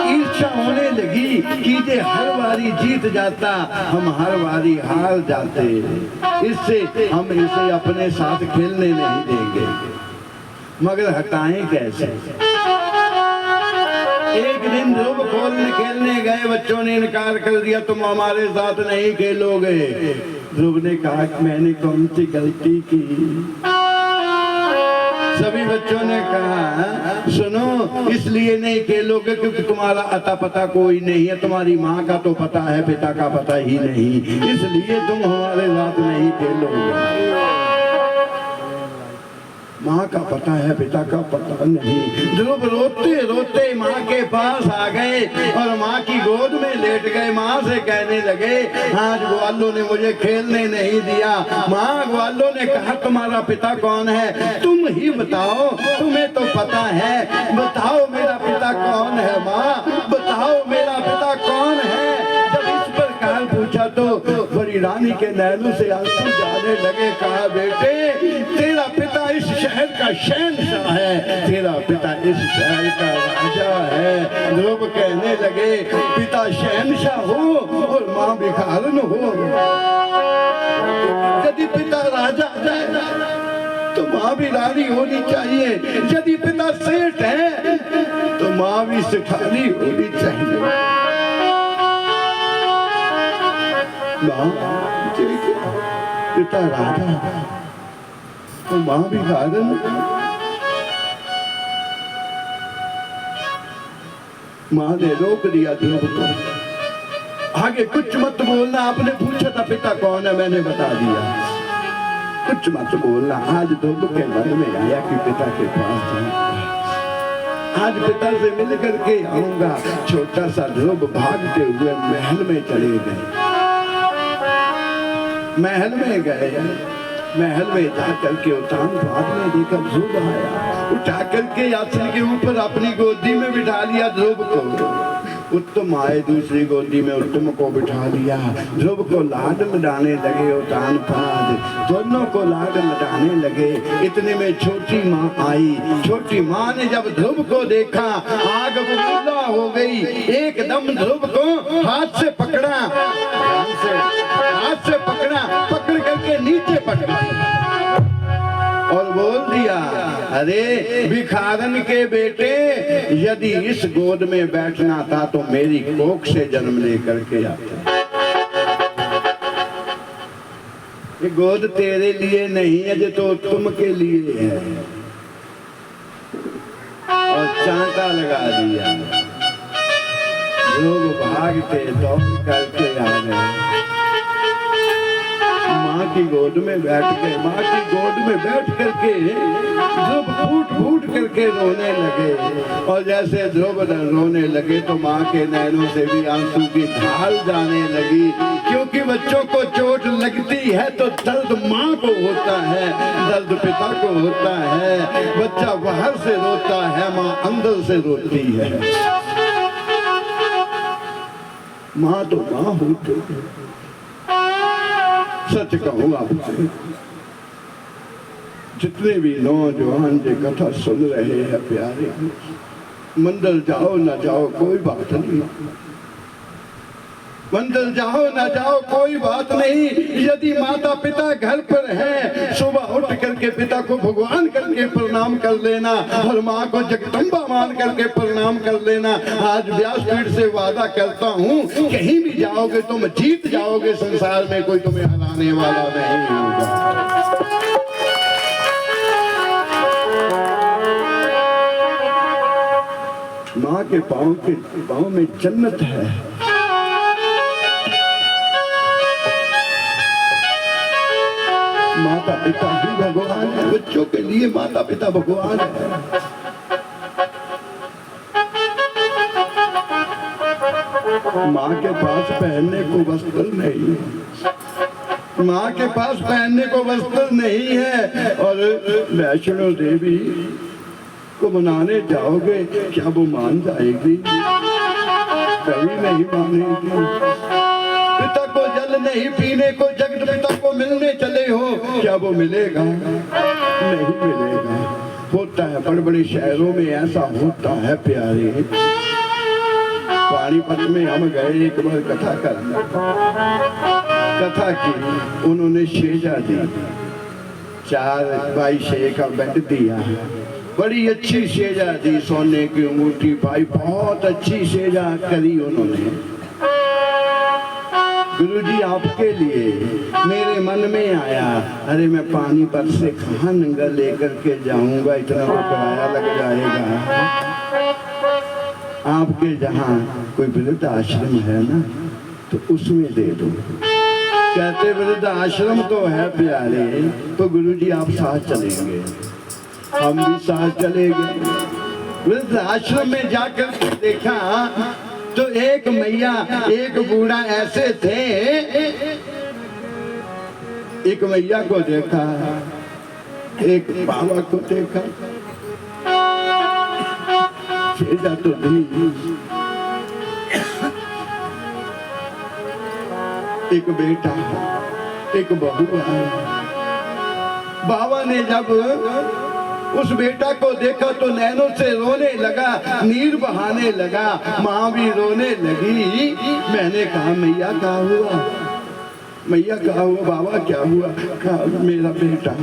ईर्ष्या होने लगी कि ये हर बारी जीत जाता, हम हर बारी हार जाते, इससे हम इसे अपने साथ खेलने नहीं देंगे। मगर हटाएं कैसे? एक दिन ध्रुव खेलने गए, बच्चों ने इनकार कर दिया, तुम हमारे साथ नहीं खेलोगे। ध्रुव ने कहा कि मैंने कौन सी गलती की? सभी बच्चों ने कहा सुनो, इसलिए नहीं खेलोगे क्योंकि तुम्हारा अता पता कोई नहीं है, तुम्हारी माँ का तो पता है, पिता का पता ही नहीं, इसलिए तुम हमारे साथ नहीं खेलोगे। माँ का पता है, पिता का पता नहीं। ध्रुव रोते रोते माँ के पास आ गए और माँ की गोद में लेट गए। माँ से कहने लगे, आज ग्वालों ने मुझे खेलने नहीं दिया। माँ, ग्वालों ने कहा तुम्हारा पिता कौन है? तुम ही बताओ, तुम्हें तो पता है, बताओ मेरा पिता कौन है? माँ बताओ मेरा पिता कौन है? जब इस प्रकार पूछा तो बड़ी रानी के नैनों से आंसू जाने लगे। कहा बेटे, तेरा पिता इस शहर का शहंशाह है, तेरा पिता इस शहर का राजा है। ध्रुव कहने लगे, पिता शहंशाह हो और माँ भिखारन हो। यदि पिता राजा है तो माँ भी रानी होनी चाहिए, यदि पिता सेठ है तो माँ भी सेठानी होनी चाहिए। पिता राजा तो माँ भी भिखारन। माँ ने रोक दिया ध्रुव को, आगे कुछ मत बोलना। आपने पूछा था पिता कौन है, मैंने बता दिया, कुछ मत बोलना। आज ध्रुव के मन में आया कि पिता के पास जाऊंगा, आज पिता से मिल करके आऊंगा। छोटा सा ध्रुव भागते हुए महल में चले गए। महल में गए, महल में जाकर के उतान भाग में देखा ध्रुव आया, उठा करके आसन के ऊपर अपनी गोदी में बिठा लिया ध्रुव को। उत्तम आए, दूसरी गोदी में उत्तम को बिठा लिया। ध्रुव को लाड लडाने लगे, उतान पाद दोनों को लाड लडाने लगे। इतने में छोटी माँ आई। छोटी माँ ने जब ध्रुव को देखा आग बबूला हो गई। एकदम ध्रुव को हाथ से पकड़ा, हाथ से पकड़ा, पकड़ करके नीचे पटका और बोल दिया, अरे भिखारन के बेटे, यदि इस गोद में बैठना था तो मेरी कोख से जन्म लेकर के आता। ये गोद तेरे लिए नहीं है, ये तो तुम के लिए है। और चांटा लगा दिया। लोग भागते दौड़ करके आ गए। माँ की गोद में बैठ गए। माँ की गोद में बैठ करके ध्रुव फूट फूट करके रोने लगे। और जैसे ध्रुव रोने लगे तो माँ के नैनों से भी आंसू की ढाल जाने लगी। क्योंकि बच्चों को चोट लगती है तो दर्द माँ को होता है, दर्द पिता को होता है। बच्चा बाहर से रोता है, माँ अंदर से रोती है। माँ तो माँ होती है। सच कहूँ आपसे, जितने भी नौजवान ये कथा सुन रहे हैं प्यारे, मंदिर जाओ ना जाओ कोई बात नहीं, मंदिर जाओ ना जाओ कोई बात नहीं। यदि माता पिता घर पर है, सुबह उठ करके पिता को भगवान करके प्रणाम कर लेना और माँ को जगदम्बा मान करके प्रणाम कर लेना। आज व्यासपीठ से वादा करता हूँ, कहीं भी जाओगे तुम जीत जाओगे, संसार में कोई तुम्हें हराने वाला नहीं होगा। माँ के पाँव में जन्नत है। माता पिता ही भगवान है, बच्चों के लिए माता पिता भगवान है। माँ के पास पहनने को वस्त्र नहीं, माँ के पास पहनने को वस्त्र नहीं है। और वैष्णो देवी को मनाने जाओगे, क्या वो मान जाएगी? कभी नहीं मानेगी। पिता को जल नहीं पीने को जगत पिता को मिलने चले हो, क्या वो मिलेगा? नहीं मिलेगा। होता है बड़े बड़े शहरों में ऐसा होता है प्यारे। पानीपत में हम गए एक बार कथा करने, कथा की उन्होंने शेजा दी, 4x6 का बेड दिया, बड़ी अच्छी सेजा दी, सोने की अंगूठी पाई, बहुत अच्छी सेजा करी उन्होंने। गुरुजी आपके लिए मेरे मन में आया, अरे मैं पानीपत से कहाँ नंगा लेकर के जाऊंगा, इतना तो किराया लग जाएगा। आपके जहाँ कोई वृद्ध आश्रम है ना, तो उसमें दे दो। कहते वृद्ध आश्रम तो है प्यारे, तो गुरुजी आप साथ चलेंगे। हम भी साथ चले गए। वृद्ध आश्रम में जाकर देखा तो एक मैया एक बूढ़ा ऐसे थे। एक मैया को देखा, एक बाबा को देखा, सेजा तो दी, एक बेटा एक बहू है। बाबा ने जब उस बेटा को देखा तो नैनों से रोने लगा, नीर बहाने लगा, माँ भी रोने लगी। मैंने कहा मैया क्या हुआ, मैया क्या हुआ, बाबा क्या हुआ? कहा मेरा बेटा,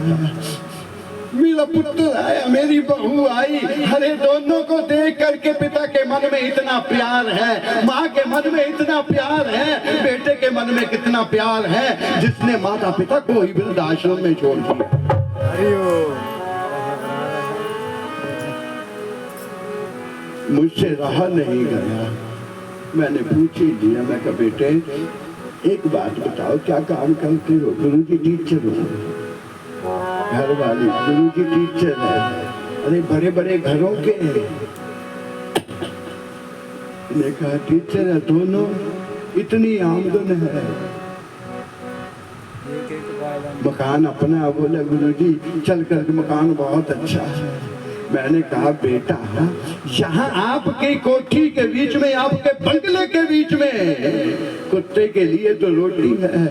मेरा पुत्र आया, मेरी बहू आई। अरे दोनों को देख करके पिता के मन में इतना प्यार है, माँ के मन में इतना प्यार है, बेटे के मन में कितना प्यार है, जिसने माता पिता को ही वृद्ध आश्रम में छोड़ दिया। मुझसे रहा नहीं गया, मैंने पूछ ही लिया। मैं कहा बेटे एक बात बताओ, क्या काम करते हो? गुरुजी टीचर हो। घर वाली गुरुजी टीचर है। अरे बड़े बड़े घरों के हैं। मैंने कहा टीचर है दोनों, इतनी आमदन है, मकान अपना? बोला गुरुजी चल कर मकान बहुत अच्छा है। मैंने कहा बेटा यहाँ आपके कोठी के बीच में, आपके बंगले के बीच में कुत्ते के लिए तो रोटी है,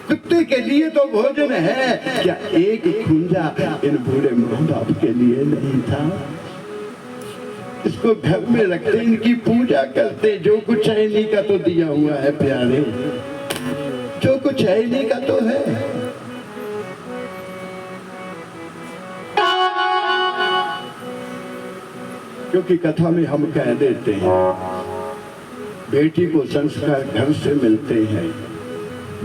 कुत्ते के लिए तो भोजन है, क्या एक खुंजा इन बूढ़े माँ बाप के लिए नहीं था? इसको घर में रखते, इनकी पूजा करते, जो कुछ है इन्हीं का तो दिया हुआ है प्यारे, जो कुछ है इन्हीं का तो है। क्योंकि कथा में हम कह देते हैं बेटी को संस्कार घर से मिलते हैं,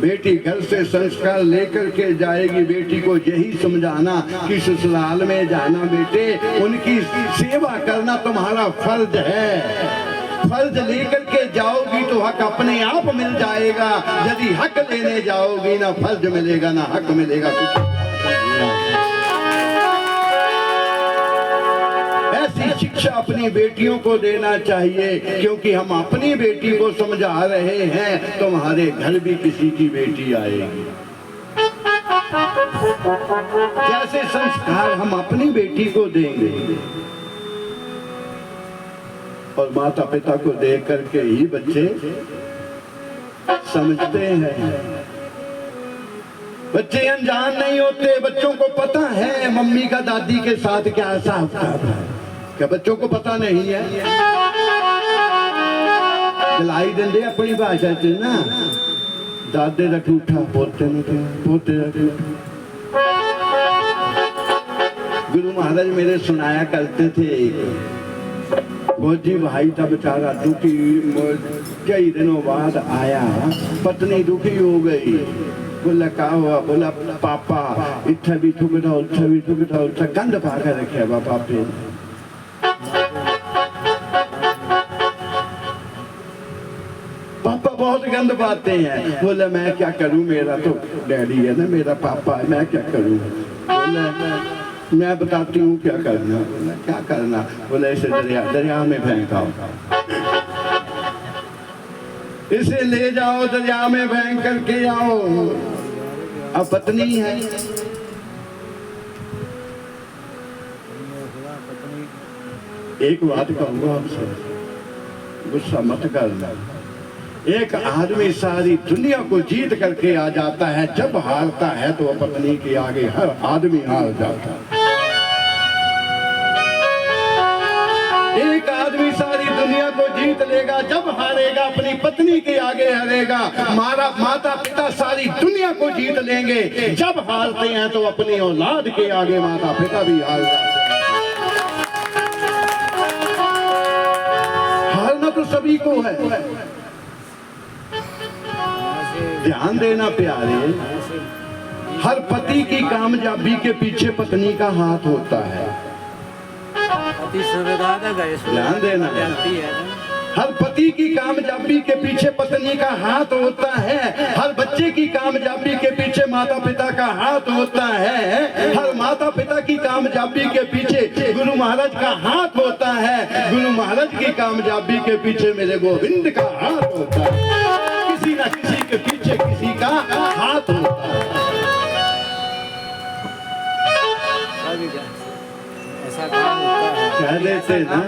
बेटी घर से संस्कार लेकर के जाएगी। बेटी को यही समझाना कि ससुराल में जाना बेटे, उनकी सेवा करना तुम्हारा फर्ज है। फर्ज लेकर के जाओगी तो हक अपने आप मिल जाएगा। यदि हक लेने जाओगी ना फर्ज मिलेगा ना हक मिलेगा, कुछ ऐसी शिक्षा अपनी बेटियों को देना चाहिए, क्योंकि हम अपनी बेटी को समझा रहे हैं, तुम्हारे घर भी किसी की बेटी आएगी। जैसे संस्कार हम अपनी बेटी को देंगे और माता पिता को देख करके ही बच्चे समझते हैं। बच्चे अनजान नहीं होते, बच्चों को पता है मम्मी का दादी के साथ क्या हिसाब है। क्या बच्चों को पता नहीं है? दिलाई देंगे अपनी भाषा च ना, दादे का ठूठा पोते ने पोते गुरु महाराज मेरे सुनाया करते थे। फौजी भाई था बेचारा दुखी, कई दिनों बाद आया, पत्नी दुखी हो गई। बोला क्या हुआ? बोला पापा इतना भी ठुकता उठा भी ठुकता उठा गंद पाकर रखे पापा पे। पापा बहुत गंद पाते हैं। बोला मैं क्या करूं, मेरा तो डैडी है ना, मेरा पापा है, मैं क्या करूं? बोला मैं बताती हूँ क्या करना। बोला क्या करना? बोला इसे दरिया में फेंकाओ, इसे ले जाओ दरिया में फेंक करके आओ। अब पत्नी है, एक बात कहूँगा आपसे, गुस्सा मत करना। एक आदमी सारी दुनिया को जीत करके आ जाता है, जब हारता है तो वह पत्नी के आगे हर आदमी हार जाता है। एक आदमी सारी दुनिया को जीत लेगा, जब हारेगा अपनी पत्नी के आगे हारेगा। माता पिता सारी दुनिया को जीत लेंगे, जब हारते हैं तो अपनी औलाद के आगे माता पिता भी हार जाते हैं। हारना तो सभी को है। ध्यान देना प्यारे, हर पति की कामयाबी के पीछे पत्नी का हाथ होता है। ध्यान देना, हर पति की कामयाबी के पीछे पत्नी का हाथ होता है। हर बच्चे की कामयाबी के पीछे माता पिता का हाथ होता है। हर माता पिता की कामयाबी के पीछे गुरु महाराज का हाथ होता है। गुरु महाराज की कामयाबी के पीछे मेरे गोविंद का हाथ होता है। किसी न किसी के पीछे किसी का हाथ होता है। कह देते ना,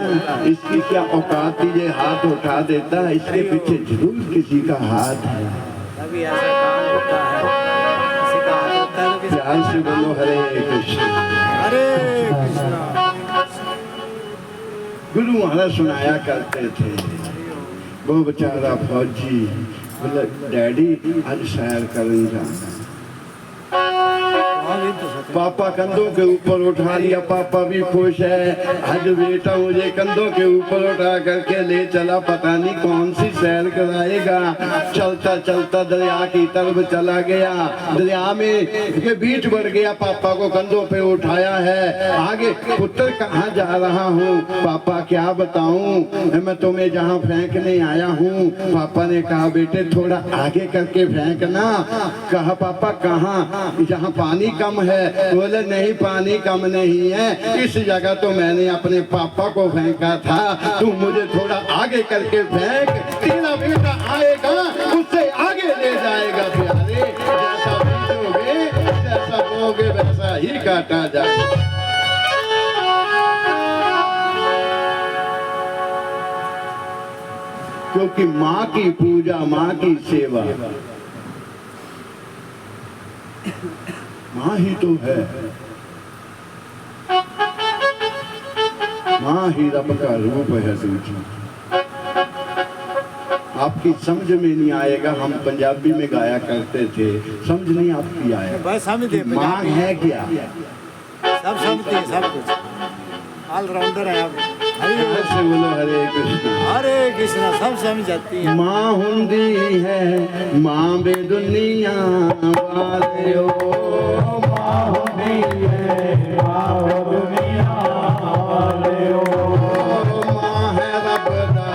इसकी क्या औकात थी, ये हाथ उठा देता, इसके पीछे जरूर किसी का हाथ है। तभी ऐसा काम होता है, किसी का हाथ होता है। ध्यान से बोलो हरे कृष्ण हरे कृष्णा। गुरु महाराज सुनाया करते थे, वो बेचारा फौजी बोला डैडी आज सैर करने जाना। पापा कंधों के ऊपर उठा लिया, पापा भी खुश है। आज बेटा मुझे कंधों के ऊपर उठा करके ले चला, पता नहीं कौन सी सैर कराएगा। चलता चलता दरिया की तरफ चला गया, दरिया में के बीच बढ़ गया, पापा को कंधों पे उठाया है। आगे पुत्र कहाँ जा रहा हूँ पापा, क्या बताऊँ मैं तुम्हें जहाँ फेंकने आया हूँ। पापा ने कहा बेटे थोड़ा आगे करके फेंकना। कहा पापा कहाँ? जहाँ पानी कम है। बोले नहीं पानी कम नहीं है, इस जगह तो मैंने अपने पापा को फेंका था, तू मुझे थोड़ा आगे करके फेंक, तेरा बेटा आएगा उससे आगे ले जाएगा। प्यारे जैसा बीजोगे जैसा बोगे वैसा ही काटा जाएगा। क्योंकि माँ की पूजा, माँ की सेवा माँ ही तो है। माँ ही रब का रूप है दूजी। आपकी समझ में नहीं आएगा, हम पंजाबी में गाया करते थे, समझ नहीं आपकी आएगा। माँ है क्या? सब समझते हैं, सब कुछ ऑलराउंडर है आप। से बोलो हरे कृष्ण हरे कृष्णा, सब समझ जाती है। माँ हुंदी है माँ बे दुनिया वाले ओ, माँ हुंदी है माँ दुनिया वाले ओ, माँ है रब दा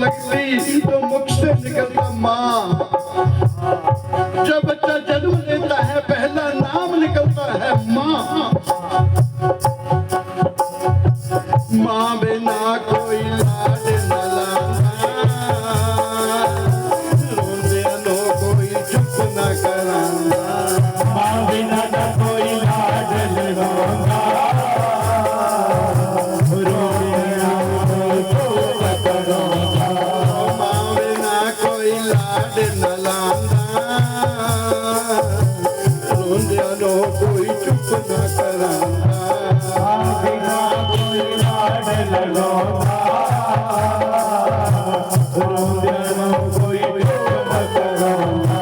लगती तो मुख से निकलता माँ। जब बच्चा जन्म लेता है पहला नाम निकलता है माँ। माँ बिना कोई लाड न लाना, रोंदे नो कोई चुप न कराना। माँ बिना न कोई लाड लगाऊंगा, रोंदे कोई चुप न करूंगा। माँ बिना कोई लाड न लाना, रोंदे नो कोई चुप न कराना। माँ बिना कोई लाड लगाऊंगा, रोंदे कोई चुप न करूंगा।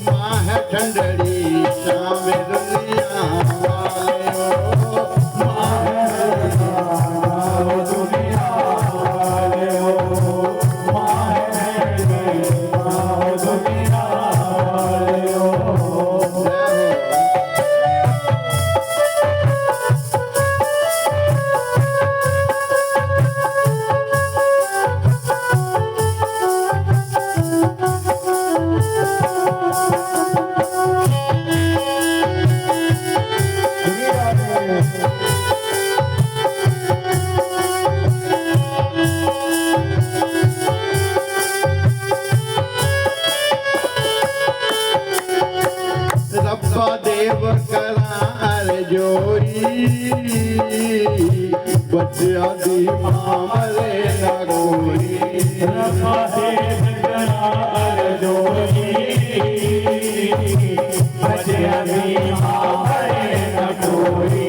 माँ है ठंडड़ी शाम दुनिया वाले हो। माँ है दुनिया वाले हो, माँ है दुनिया वाले हो। रब्बा देव करार जोई, बच्चा दी माँ मरे न कोई। रब्बा देव करार जोई, बच्चा दी माँ मरे न कोई।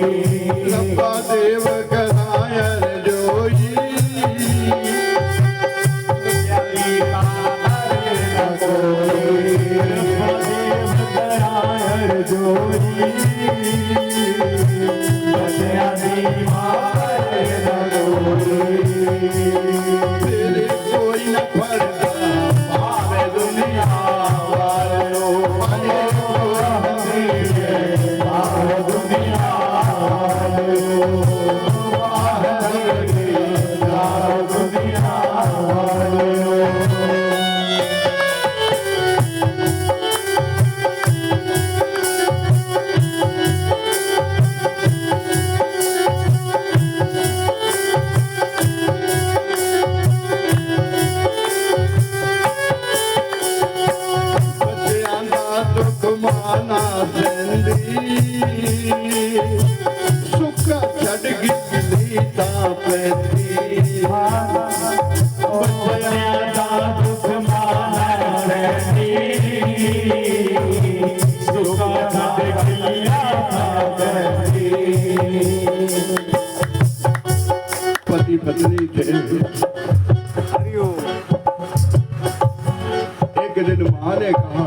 रब्बा देव करार जोई, बच्चा दी माँ मरे न कोई। रब्बा देव करार जोई, बच्चा दी माँ मरे न कोई। तेरे कोई न पड़ता पावे दुनिया वालों। माना सुख छड़ गिली ता पैती। पति पत्नी थे। एक दिन माँ ने कहा,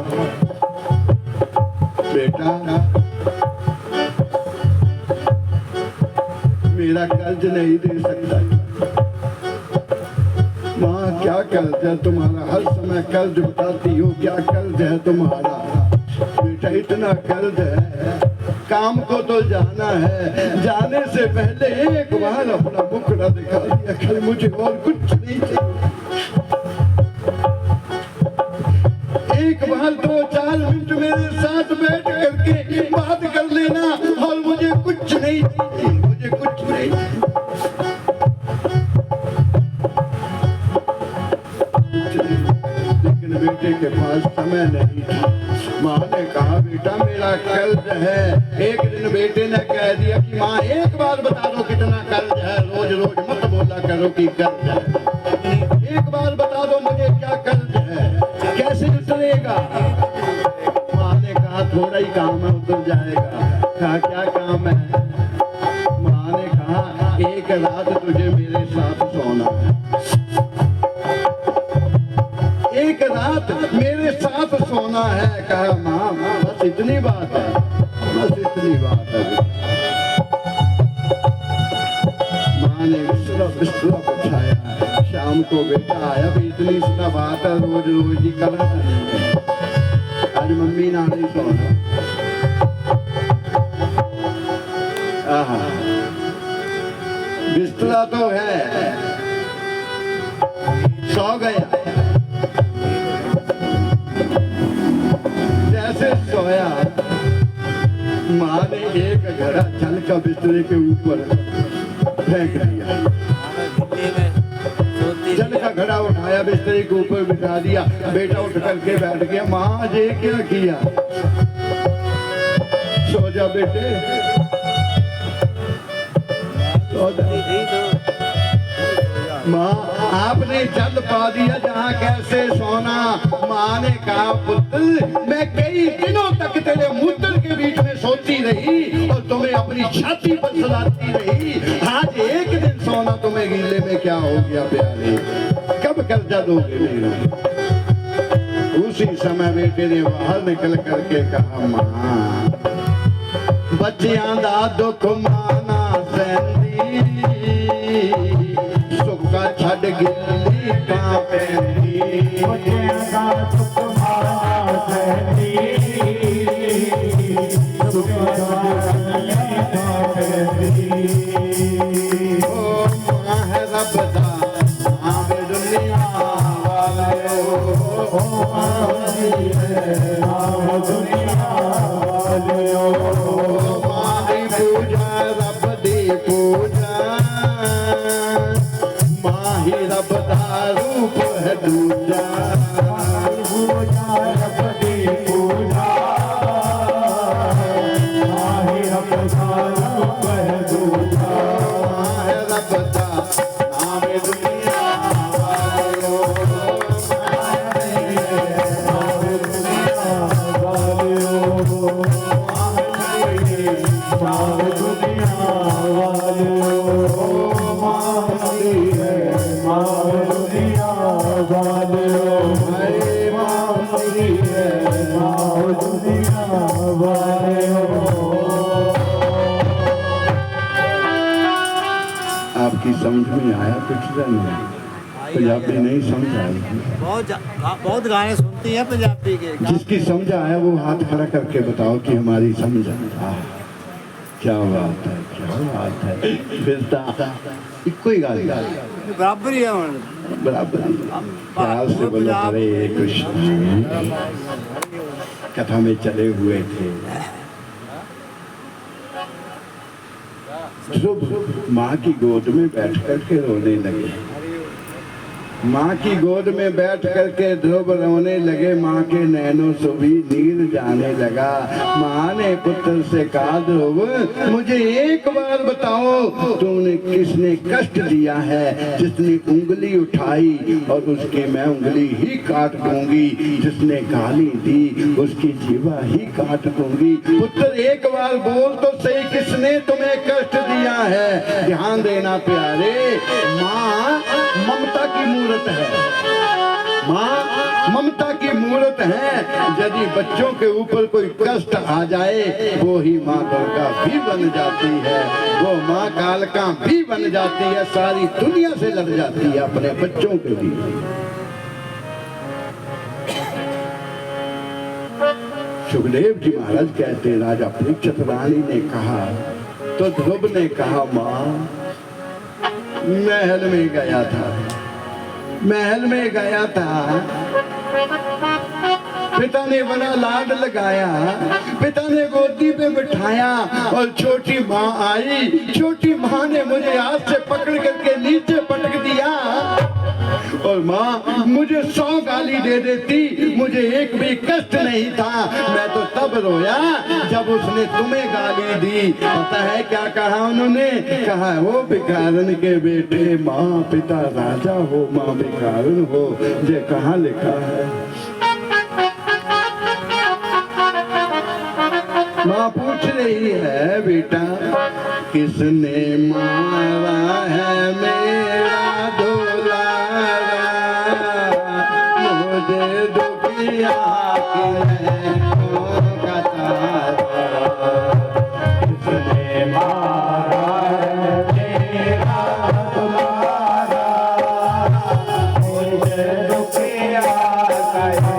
बेटा मेरा कर्ज नहीं दे सकता। माँ क्या कर्ज है तुम्हारा? हर समय कर्ज बताती हो, क्या कर्ज है तुम्हारा? बेटा इतना कर्ज है, काम को तो जाना है, जाने से पहले एक बार अपना मुखड़ा दिखा दिया कर, मुझे और कुछ नहीं चाहिए। एक बार 2-4 मिनट मेरे साथ बैठ करके बात कर लेना, और मुझे कुछ नहीं चाहिए, मुझे कुछ नहीं चाहिए। लेकिन बेटे के पास समय नहीं था। माँ ने कहा, बेटा मेरा कर्ज है। एक दिन बेटे ने कह दिया कि माँ एक बार बता दो कितना कर्ज है, रोज रोज मत बोला करो कि कर्ज है। एक बार बता दो मुझे क्या कर्ज है, कैसे उतरेगा? माँ ने कहा थोड़ा ही काम है, उतर जाएगा। कहा क्या काम है? माँ ने कहा एक रात तुझे मेरे साथ सोना है, एक रात मेरे साथ सोना है। कहा माँ बस इतनी बात है, बस इतनी बात है। माँ ने बिस्तरा बिछाया। शाम को बेटा आया, भी इतनी सी बात है, रोज रोज की कल आज मम्मी ना नहीं सोना। बिस्तरा तो है, गया। जैसे सोया, माँ ने एक घड़ा जल का बिस्तरे के ऊपर फेंक दिया। जल का घड़ा उठाया, बिस्तरे के ऊपर बिठा दिया। बेटा उठ करके बैठ गया। माँ आज ये क्या किया? सो जा बेटे, सो जा। माँ आपने जल पा दिया जहाँ कैसे सोना। माँ ने कहा पुत्र, मैं कई दिनों तक तेरे मूत्र के बीच में सोती रही और तुम्हें अपनी छाती पर सलाती रही। आज एक दिन सोना तुम्हें गीले में क्या हो गया प्यारे? कब कर्जा दोगे मेरा? उसी समय बेटे ने बाहर निकल करके कहा माँ, बच्चियां दा दुख माना सैंदी, सुक्का छड़ गिल्ली का पैंदी। बच्चियां दा दुख माना सैंदी, सुक्का छड़ गिल्ली का पैंदी। ओ मां है रब दा नाम दुनिया वाले, ओ मां है नाम दुनिया वाले। मारी पूजा रब दी पूजा, माही रब दा रूप है दूजा। पूजा रब दी पूजा, माही रब दा रूप है दूजा। माह रब दा नाम दुनिया वाले, आपकी समझ में आया कुछ नहीं? पंजाबी नहीं समझ आई? बहुत गाने सुनती है पंजाबी के। जिसकी समझ आया वो हाथ खड़ा करके बताओ कि हमारी समझ आया। क्या बात है, क्या बात है। फिर कोई गाल बराबर ही है बराबर प्यार से बोलो हरे कृष्ण। कथा में चले हुए थे, ध्रुव माँ की गोद में बैठ करके रोने लगे। माँ की गोद में बैठ करके ध्रुव रोने लगे। माँ के नैनों से भी नीर जाने लगा। माँ ने पुत्र से कहा ध्रुव, मुझे एक बार बताओ, तुमने किसने कष्ट दिया है? जिसने उंगली उठाई और उसकी मैं उंगली ही काट दूंगी, जिसने गाली दी उसकी जीवा ही काट दूंगी। पुत्र एक बार बोल तो सही, किसने तुम्हें कष्ट दिया है? ध्यान देना प्यारे, माँ ममता की मूर्त है। माँ ममता की मूर्त है। यदि बच्चों के ऊपर कोई कष्ट आ जाए, वो ही माँ दुर्गा भी बन जाती है, वो माँ कालका भी बन जाती है, सारी दुनिया से लड़ जाती है अपने बच्चों के लिए। सुखदेव जी महाराज कहते, राजा परीक्षित रानी ने कहा तो ध्रुव ने कहा, माँ महल में गया था, महल में गया था, पिता ने बड़ा लाड लगाया, पिता ने गोदी पे बिठाया और छोटी माँ आई। छोटी माँ ने मुझे हाथ से पकड़ करके नीचे पटक दिया और माँ मुझे 100 गाली दे देती, मुझे एक भी कष्ट नहीं था। मैं तो तब रोया जब उसने तुम्हें गाली दी। पता है क्या कहा उन्होंने? कहा, हो भिखारन के बेटे, माँ पिता राजा हो, माँ भिखारन हो। ये कहाँ लिखा है? माँ पूछ रही है, बेटा किसने मारा है मेरा दुलारा, मुझे दुखिया की का तारा, किसने मारा है मेरा दुलारा, मुझे दुखिया का सहारा।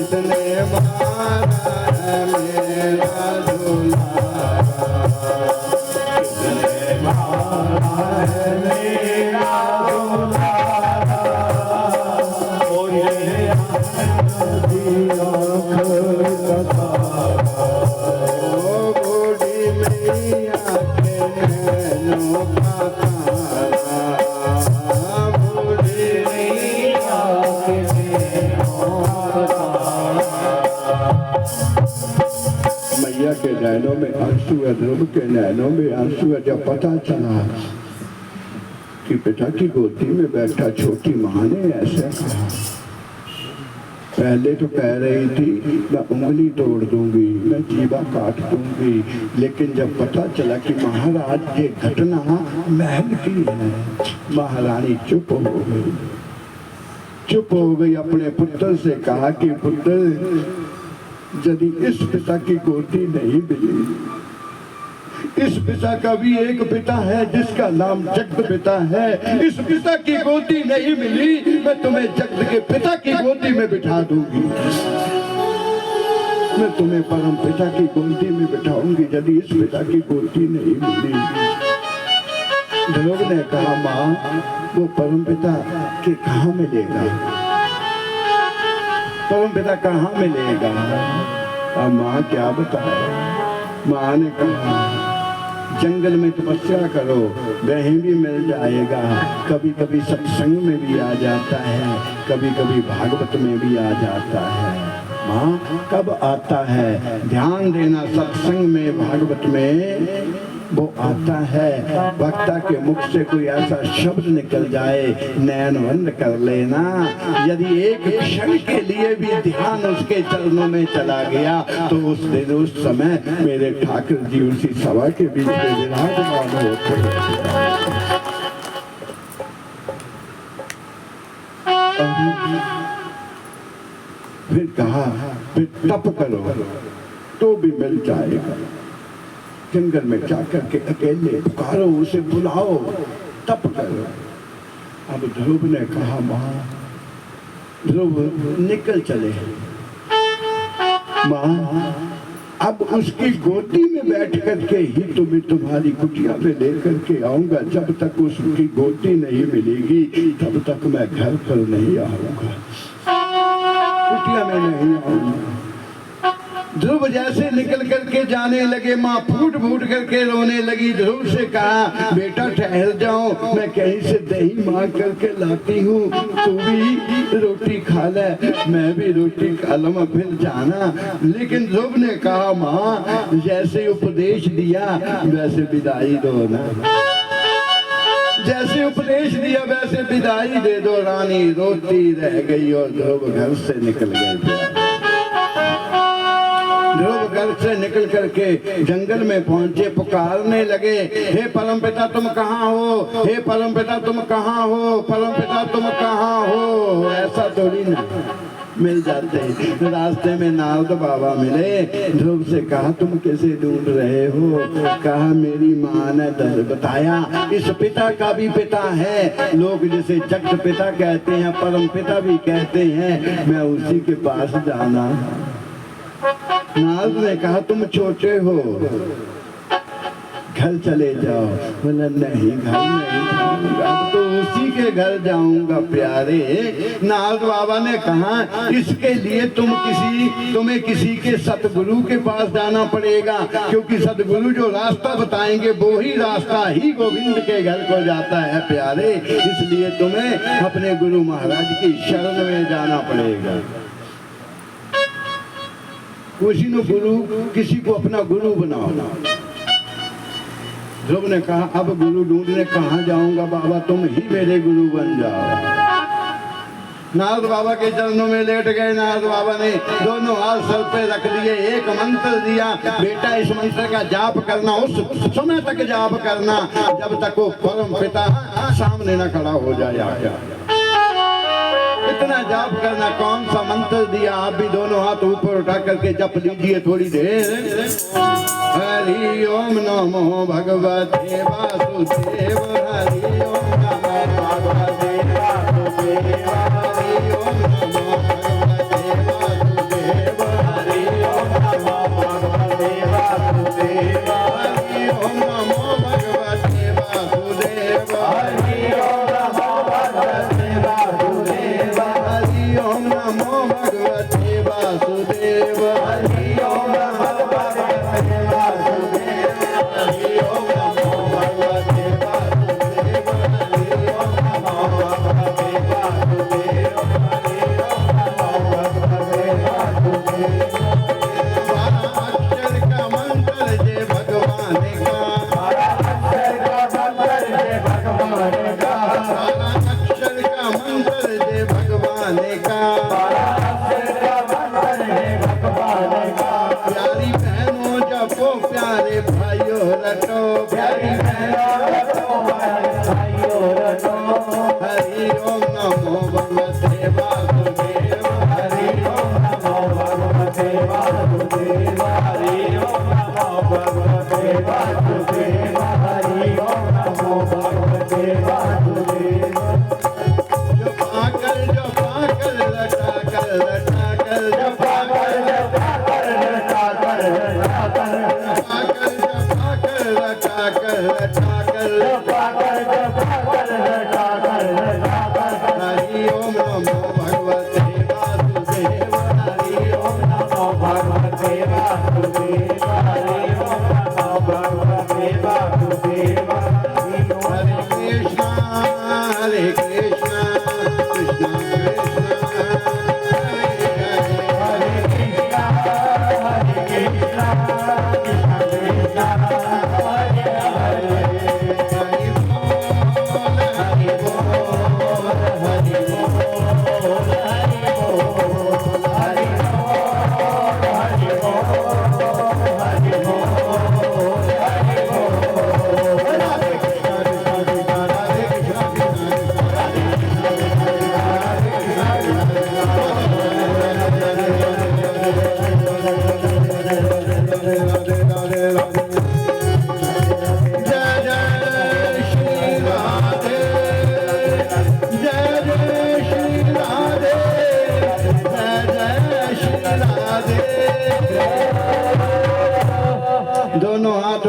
किसने मारा है मेरा दुलारा, किसने मारा है मेरा दुलारा, ओ ये आनंदी आँख का तारा, ओ बूढ़ी मैया के नैनों का तारा, बूढ़ी मैया के नैनों का तारा। मैया के नैनों में आंसू है, ध्रुव के नैनों में आंसू है। जब पता चला कि पिता की गोदी में बैठा छोटी माँ ने ऐसे कहा, पहले तो कह रही थी मैं उंगली तोड़ दूंगी, मैं जीवा काट दूंगी, लेकिन जब पता चला कि महाराज ये घटना महल की है, महारानी चुप हो गई। चुप हो गई, अपने पुत्र से कहा कि पुत्र, यदि इस पिता की गोदी नहीं मिली, इस पिता का भी एक पिता है जिसका नाम जगत पिता है, इस पिता की गोदी नहीं मिली, मैं तुम्हें जगत के पिता की गोदी में बिठा दूंगी, मैं तुम्हें परम पिता की गोदी में बिठाऊंगी यदि इस पिता की गोदी नहीं मिली। ध्रुव ने कहा माँ, वो परम पिता के कहाँ मिलेगा, परम पिता कहाँ मिलेगा? अब माँ क्या बताए? माँ ने कहा जंगल में तपस्या करो, वहीं भी मिल जाएगा, कभी कभी सत्संग में भी आ जाता है, कभी कभी भागवत में भी आ जाता है। माँ कब आता है? ध्यान देना, सत्संग में भागवत में वो आता है। वक्ता के मुख से कोई ऐसा शब्द निकल जाए, नैन बंद कर लेना, यदि एक क्षण के लिए भी ध्यान उसके चरणों में चला गया तो उस दिन उस समय मेरे ठाकुर जी उसी सभा के बीच में विराजमान होते हैं। फिर कहा फिर तप करो तो भी मिल जाएगा, जंगल में जाकर के अकेले पुकारो, उसे बुलाओ, तप करो। अब ध्रुव ने कहा माँ, ध्रुव निकल चले। माँ अब उसकी गोदी में बैठ करके ही तुम्हें तुम्हारी कुटिया में लेकर के आऊंगा, जब तक उसकी गोदी नहीं मिलेगी तब तक मैं घर पर नहीं आऊंगा, कुटिया में नहीं आऊंगा। ध्रुव जैसे निकल करके जाने लगे, माँ फूट फूट करके रोने लगी। ध्रुव से कहा बेटा ठहर जाओ, मैं कहीं से दही मांग करके लाती हूँ, तू भी रोटी खा ले, मैं भी रोटी खा लूँ, फिर जाना। लेकिन ध्रुव ने कहा माँ जैसे उपदेश दिया वैसे विदाई दो ना, जैसे उपदेश दिया वैसे विदाई दे दो। रानी रोती रह गई और ध्रुव घर से निकल गए। ध्रुव घर से निकल करके जंगल में पहुंचे, पुकारने लगे हे परमपिता तुम कहाँ हो, हे परमपिता तुम कहाँ हो, परमपिता तुम कहाँ हो। ऐसा थोड़ी ना मिल जाते। रास्ते में नारद बाबा मिले, ध्रुव से कहा तुम कैसे ढूंढ रहे हो? कहा मेरी माँ ने बताया इस पिता का भी पिता है, लोग जिसे जगत पिता कहते हैं परम पिता भी कहते हैं, मैं उसी के पास जाना। नारद ने कहा तुम छोटे हो, घर चले जाओ। बोला नहीं घर नहीं जाऊंगा, अब तो उसी के घर जाऊंगा प्यारे। नारद बाबा ने कहा इसके लिए तुम्हें किसी के सतगुरु के पास जाना पड़ेगा, क्योंकि सतगुरु जो रास्ता बताएंगे वो ही रास्ता ही गोविंद के घर को जाता है प्यारे, इसलिए तुम्हें अपने गुरु महाराज की शरण में जाना पड़ेगा। किसी को अपना गुरु बनाओ। ध्रुव ने कहा अब गुरु ढूंढने कहाँ जाऊंगा बाबा, तुम ही मेरे गुरु बन जाओ। नारद बाबा के चरणों में लेट गए। नारद बाबा ने दोनों हाथ सर पे रख लिए, एक मंत्र दिया, बेटा इस मंत्र का जाप करना, उस समय तक जाप करना जब तक वो परम पिता सामने न खड़ा हो जाए। आज्ञा इतना जाप करना। कौन सा मंत्र दिया? आप भी दोनों हाथ ऊपर उठा करके जप लीजिए थोड़ी देर। हरि ओम नमो भगवते वासुदेव, हरि ओम नमो भगवते वासुदेव, हरि ओम नमो भगवते वासुदेव।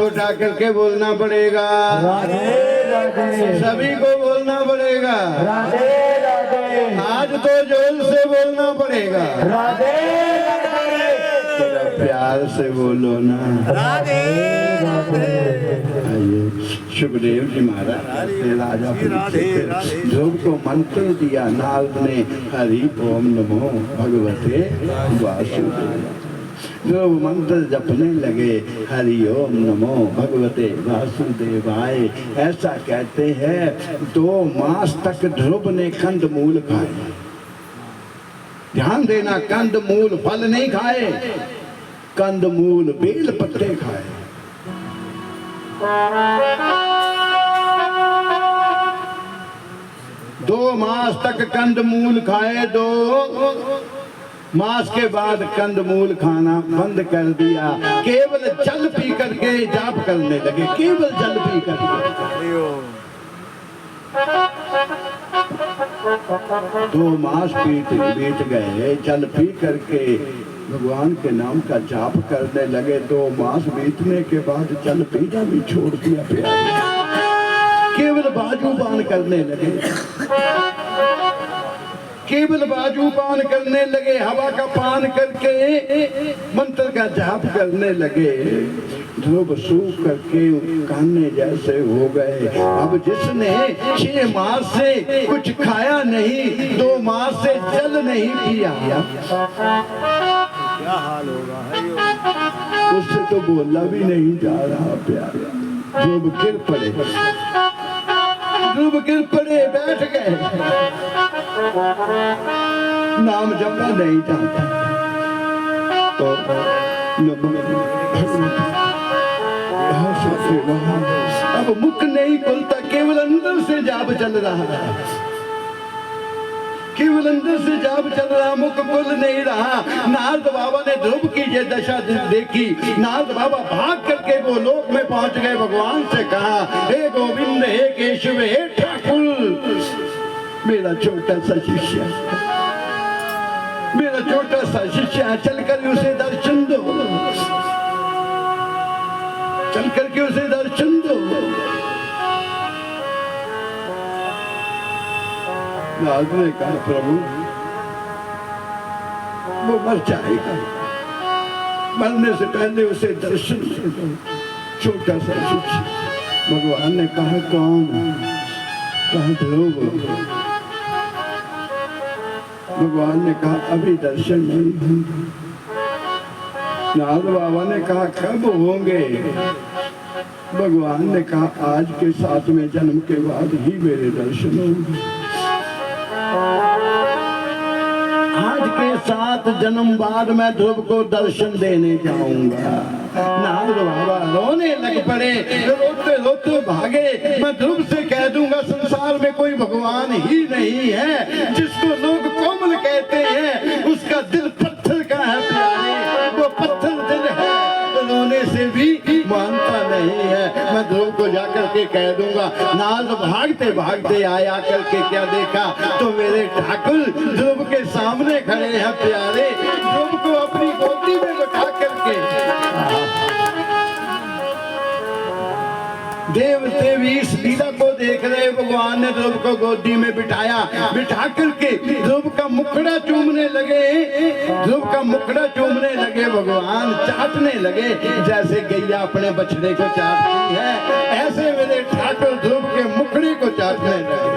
उठा करके बोलना पड़ेगा, राधे राधे सभी को बोलना पड़ेगा। राधे राधे आज तो जोर से बोलना पड़ेगा, राधे राधे थोड़ा प्यार से बोलो ना। राधे राधे आइए सुखदेव जी महाराज राजा परीक्षित ध्रुव को मंत्र दिया नारद ने, हरि ओम नमो भगवते वासुदेव। ध्रुव मंत्र जपने लगे, हरि ओम नमो भगवते वासुदेवाय। ऐसा कहते हैं 2 मास तक ध्रुव ने कंदमूल खाए। ध्यान देना, कंदमूल फल नहीं खाए, कंदमूल बेल पत्ते खाए। 2 मास तक कंदमूल खाए, 2 मास के बाद कंदमूल खाना बंद कर दिया। केवल जल पी करके जाप करने लगे, केवल जल पी करके। 2 मास बीत गए, जल पी करके भगवान के नाम का जाप करने लगे। 2 मास बीतने के बाद जल पीना भी छोड़ दिया, प्यारे। केवल बाजूबान करने लगे, केवल बाजूबान करने लगे, हवा का पान करके मंत्र का जाप करने लगे। ध्रुव सूख करके कान्हे जैसे हो गए। अब जिसने 6 मास से कुछ खाया नहीं, 2 मास से जल नहीं पिया, क्या हाल होगा, उससे तो बोला भी नहीं जा रहा, प्यारे। ध्रुव गिर पड़े, ध्रुव गिर पड़े, बैठ गए। नाम जपना नहीं जानता तो अब मुख नहीं खुलता, केवल अंदर से जाप चल रहा है, केवल अंदर से जाप चल रहा, मुख खुल नहीं रहा। नारद बाबा ने ध्रुव की ये दशा देखी। नारद बाबा भाग करके वो लोक में पहुंच गए। भगवान से कहा, हे गोविंद, हे केशव, हे ठाकुर, मेरा छोटा सा शिष्य, मेरा छोटा सा शिष्य, चलकर उसे दर्शन दो, चल करके उसे दर्शन दो। नारद ने कहा, प्रभु वो मर जाएगा, मरने से पहले उसे दर्शन दो, छोटा सा शिष्य। भगवान ने कहा, कौन? कहा, ध्रुव। भगवान ने कहा, अभी दर्शन नहीं होंगे। नारद बाबा ने कहा, कब होंगे? भगवान ने कहा, आज के 7वें जन्म के बाद ही मेरे दर्शन होंगे। आज के 7 जन्म बाद मैं ध्रुव को दर्शन देने जाऊंगा। नारद बाबा रोने लग पड़े, रोते रोते भागे। मैं ध्रुव से कह दूंगा, संसार में कोई भगवान ही नहीं है। जिसको लोग कोमल कहते हैं, उसका दिल पत्थर का है, प्यारे, वो पत्थर दिल है, रोने से भी मानता नहीं है। मैं ध्रुव को जाकर के कह दूंगा। नारद भागते भागते आया, करके क्या देखा, तो मेरे ठाकुर ध्रुव के सामने खड़े हैं, प्यारे। ध्रुव को अपनी गोदी में बैठा करके देव देवी इस लीला को देख रहे। भगवान ने ध्रुव को गोदी में बिठाया, बिठा करके ध्रुव का मुखड़ा चूमने लगे, ध्रुव का मुखड़ा चूमने लगे। भगवान चाटने लगे, जैसे गैया अपने बछड़े को चाटती है, ऐसे मेरे ठाकुर ध्रुव के मुखड़े को चाटने लगे।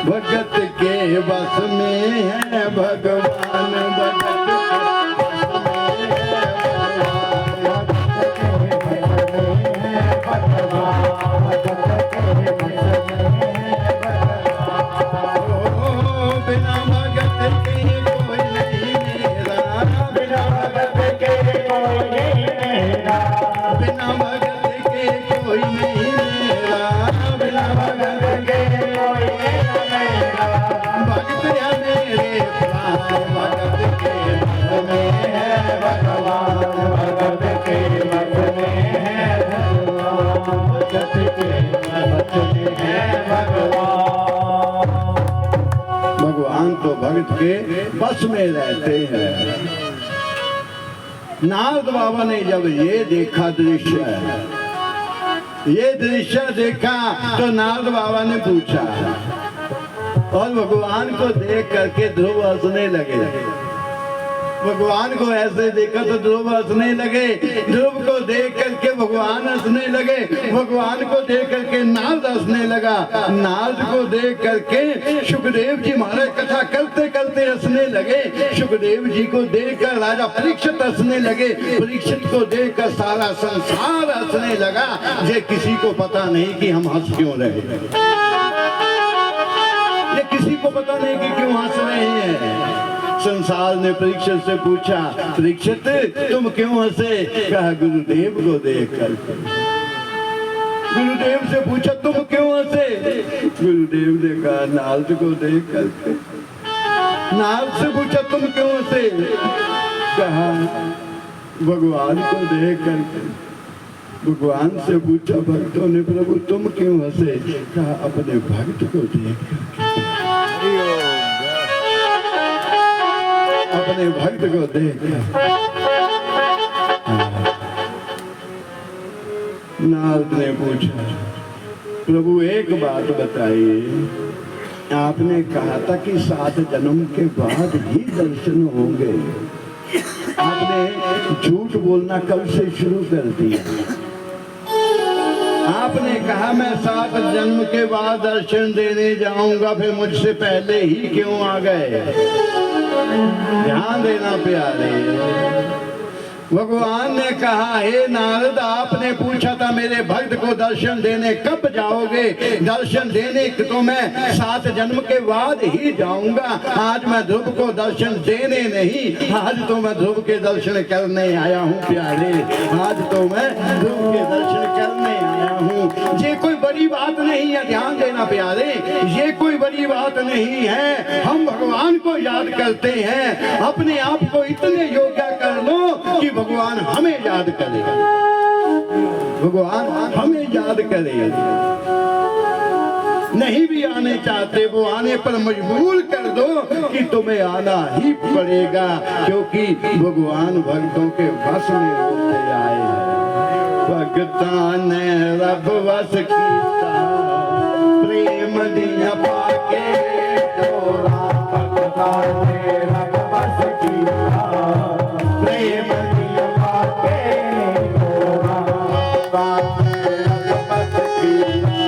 भगत के बस में है भगवान, भगत भगवान तो भक्त के बस में रहते हैं। नारद बाबा ने जब ये देखा दृश्य, ये दृश्य देखा तो नारद बाबा ने पूछा और भगवान को देख करके ध्रुव हंसने लगे। भगवान को ऐसे देखा तो ध्रुव हंसने लगे, ध्रुव को देख करके भगवान हंसने लगे, भगवान को देख करके नारद हंसने लगा, नारद को देख करके सुखदेव जी महाराज कथा करते करते हंसने लगे, सुखदेव जी को देखकर राजा परीक्षित हंसने लगे, परीक्षित को देखकर सारा संसार हंसने लगा। ये किसी को पता नहीं कि हम हंस क्यों रहे, ये किसी को पता नहीं कि क्यों हंस रहे हैं। संसार ने परीक्षित से पूछा, परीक्षित तुम क्यों हंसे? कहा गुरुदेव को देख कर। गुरुदेव से पूछा तुम क्यों हंसे? गुरुदेव ने कहा नारद को देख कर। नारद से पूछा तुम क्यों हंसे? कहा भगवान को देख कर। भगवान से पूछा भक्तों ने प्रभु तुम क्यों हंसे? कहा अपने भक्त को देख कर, अपने भक्त को देख। नारद ने पूछा प्रभु एक बात बताइए, आपने कहा था कि 7 जन्म के बाद ही दर्शन होंगे, आपने झूठ बोलना कब से शुरू कर दिया? आपने कहा मैं 7 जन्म के बाद दर्शन देने जाऊंगा, फिर मुझसे पहले ही क्यों आ गए? ध्यान देना प्यारे। भगवान ने कहा हे नारद आपने पूछा था मेरे भक्त को दर्शन देने कब जाओगे? दर्शन देने तो मैं 7 जन्म के बाद ही जाऊंगा। आज मैं ध्रुव को दर्शन देने नहीं, आज तो मैं ध्रुव के दर्शन करने आया हूँ प्यारे, आज तो मैं ध्रुव के दर्शन करने आया हूँ। ये कोई बड़ी बात नहीं है, ध्यान देना प्यारे, ये कोई बड़ी बात नहीं है। हम भगवान को याद करते हैं, अपने आप को इतने योग्य कर लो कि भगवान हमें याद करे, भगवान हमें याद करे। नहीं भी आने चाहते वो आने पर मजबूर कर दो कि तुम्हें आना ही पड़ेगा, क्योंकि भगवान भक्तों के वश में होते आए हैं। भगतान ने रब वश कीता, प्रेम दिया पाके डोरा। भगतान ने रब वश कीता, प्रेम दिया पाके डोरा। भगतान ने रब वश कीता,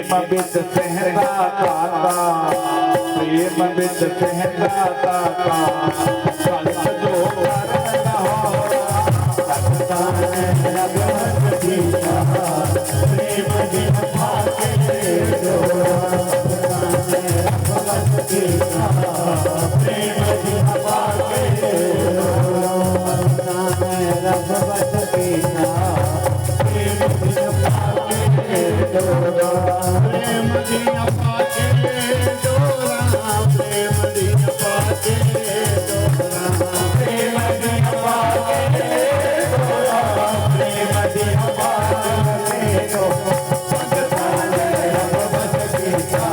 प्रेम बिच सहता काता प्रेम बिच सहता काता संत जो करन लाहौरा सकता है भगवत गीता प्रेम बिन भागे डोरा सकता है भगवत गीता प्रेम बिन भागे डोरा सकता है भगवत गीता प्रेम बिन भागे डोरा प्रेम बिन भागे डोरा प्रेम बिन भागे डोरा प्रेम बिन भागे डोरा प्रेम बिन भागे डोरा सकता है भगवत गीता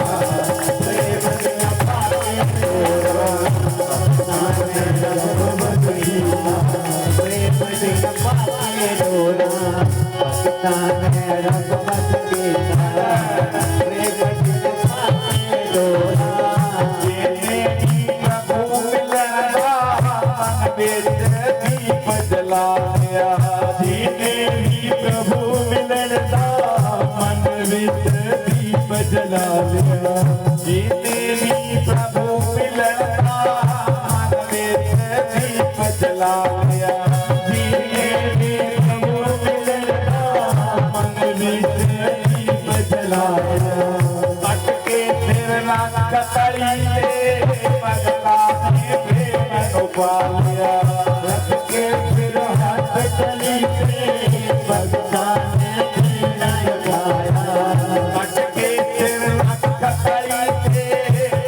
प्रेम बिन भागे डोरा सकता है भगवत गीता प्रेम बिन भागे डोरा सकता है भगवत गीता प्रेम बिन भागे डोरा जिने ही प्रभु मिलना मन बिच दीप जला लिया जिने ही प्रभु मिलना मन बिच दीप जला लिया जिने ही प्रभु मिलना मन बिच दीप जला लिया जिने ही प्रभु मिलना मन बिच दीप जला लिया अटके फिर ना कतली ते पगला ने प्रेम नो पा लिया अटके फिर हाथ चली ते पगला ने प्रेम लगाया अटके फिर ना कतली ते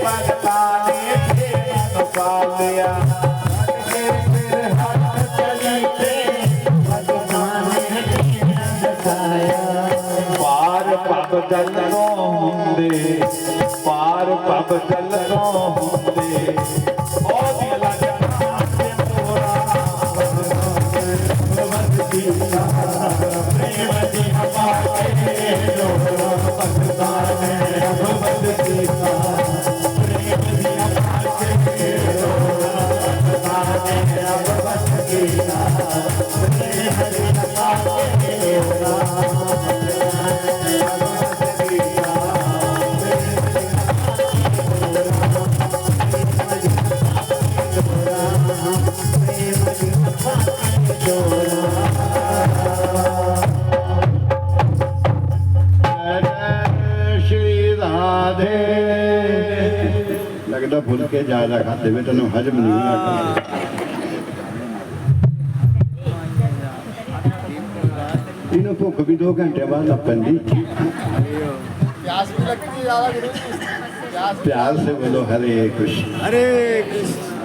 पगला ने प्रेम नो पा लिया अटके फिर हाथ चली ते पगला ने प्रेम लगाया पार पग जलनो हुंदे पार पग जलनो हुंदे ओ दिला जन्ना ते तोरा भगवत गीता प्रेम दी हवा के डोरा भगता है भगवत गीता प्रेम दी हवा के डोरा भगता है भगवत गीता प्रेम दी हवा के डोरा श्री राधे लगता भुल के ज्यादा खाते में तेन हजम नहीं होना तीनों भुख भी 2 घंटे बाद लपन दी प्यास भी लगती है ज्यादा प्यार से बोलो हरे कृष्ण हरे कृष्ण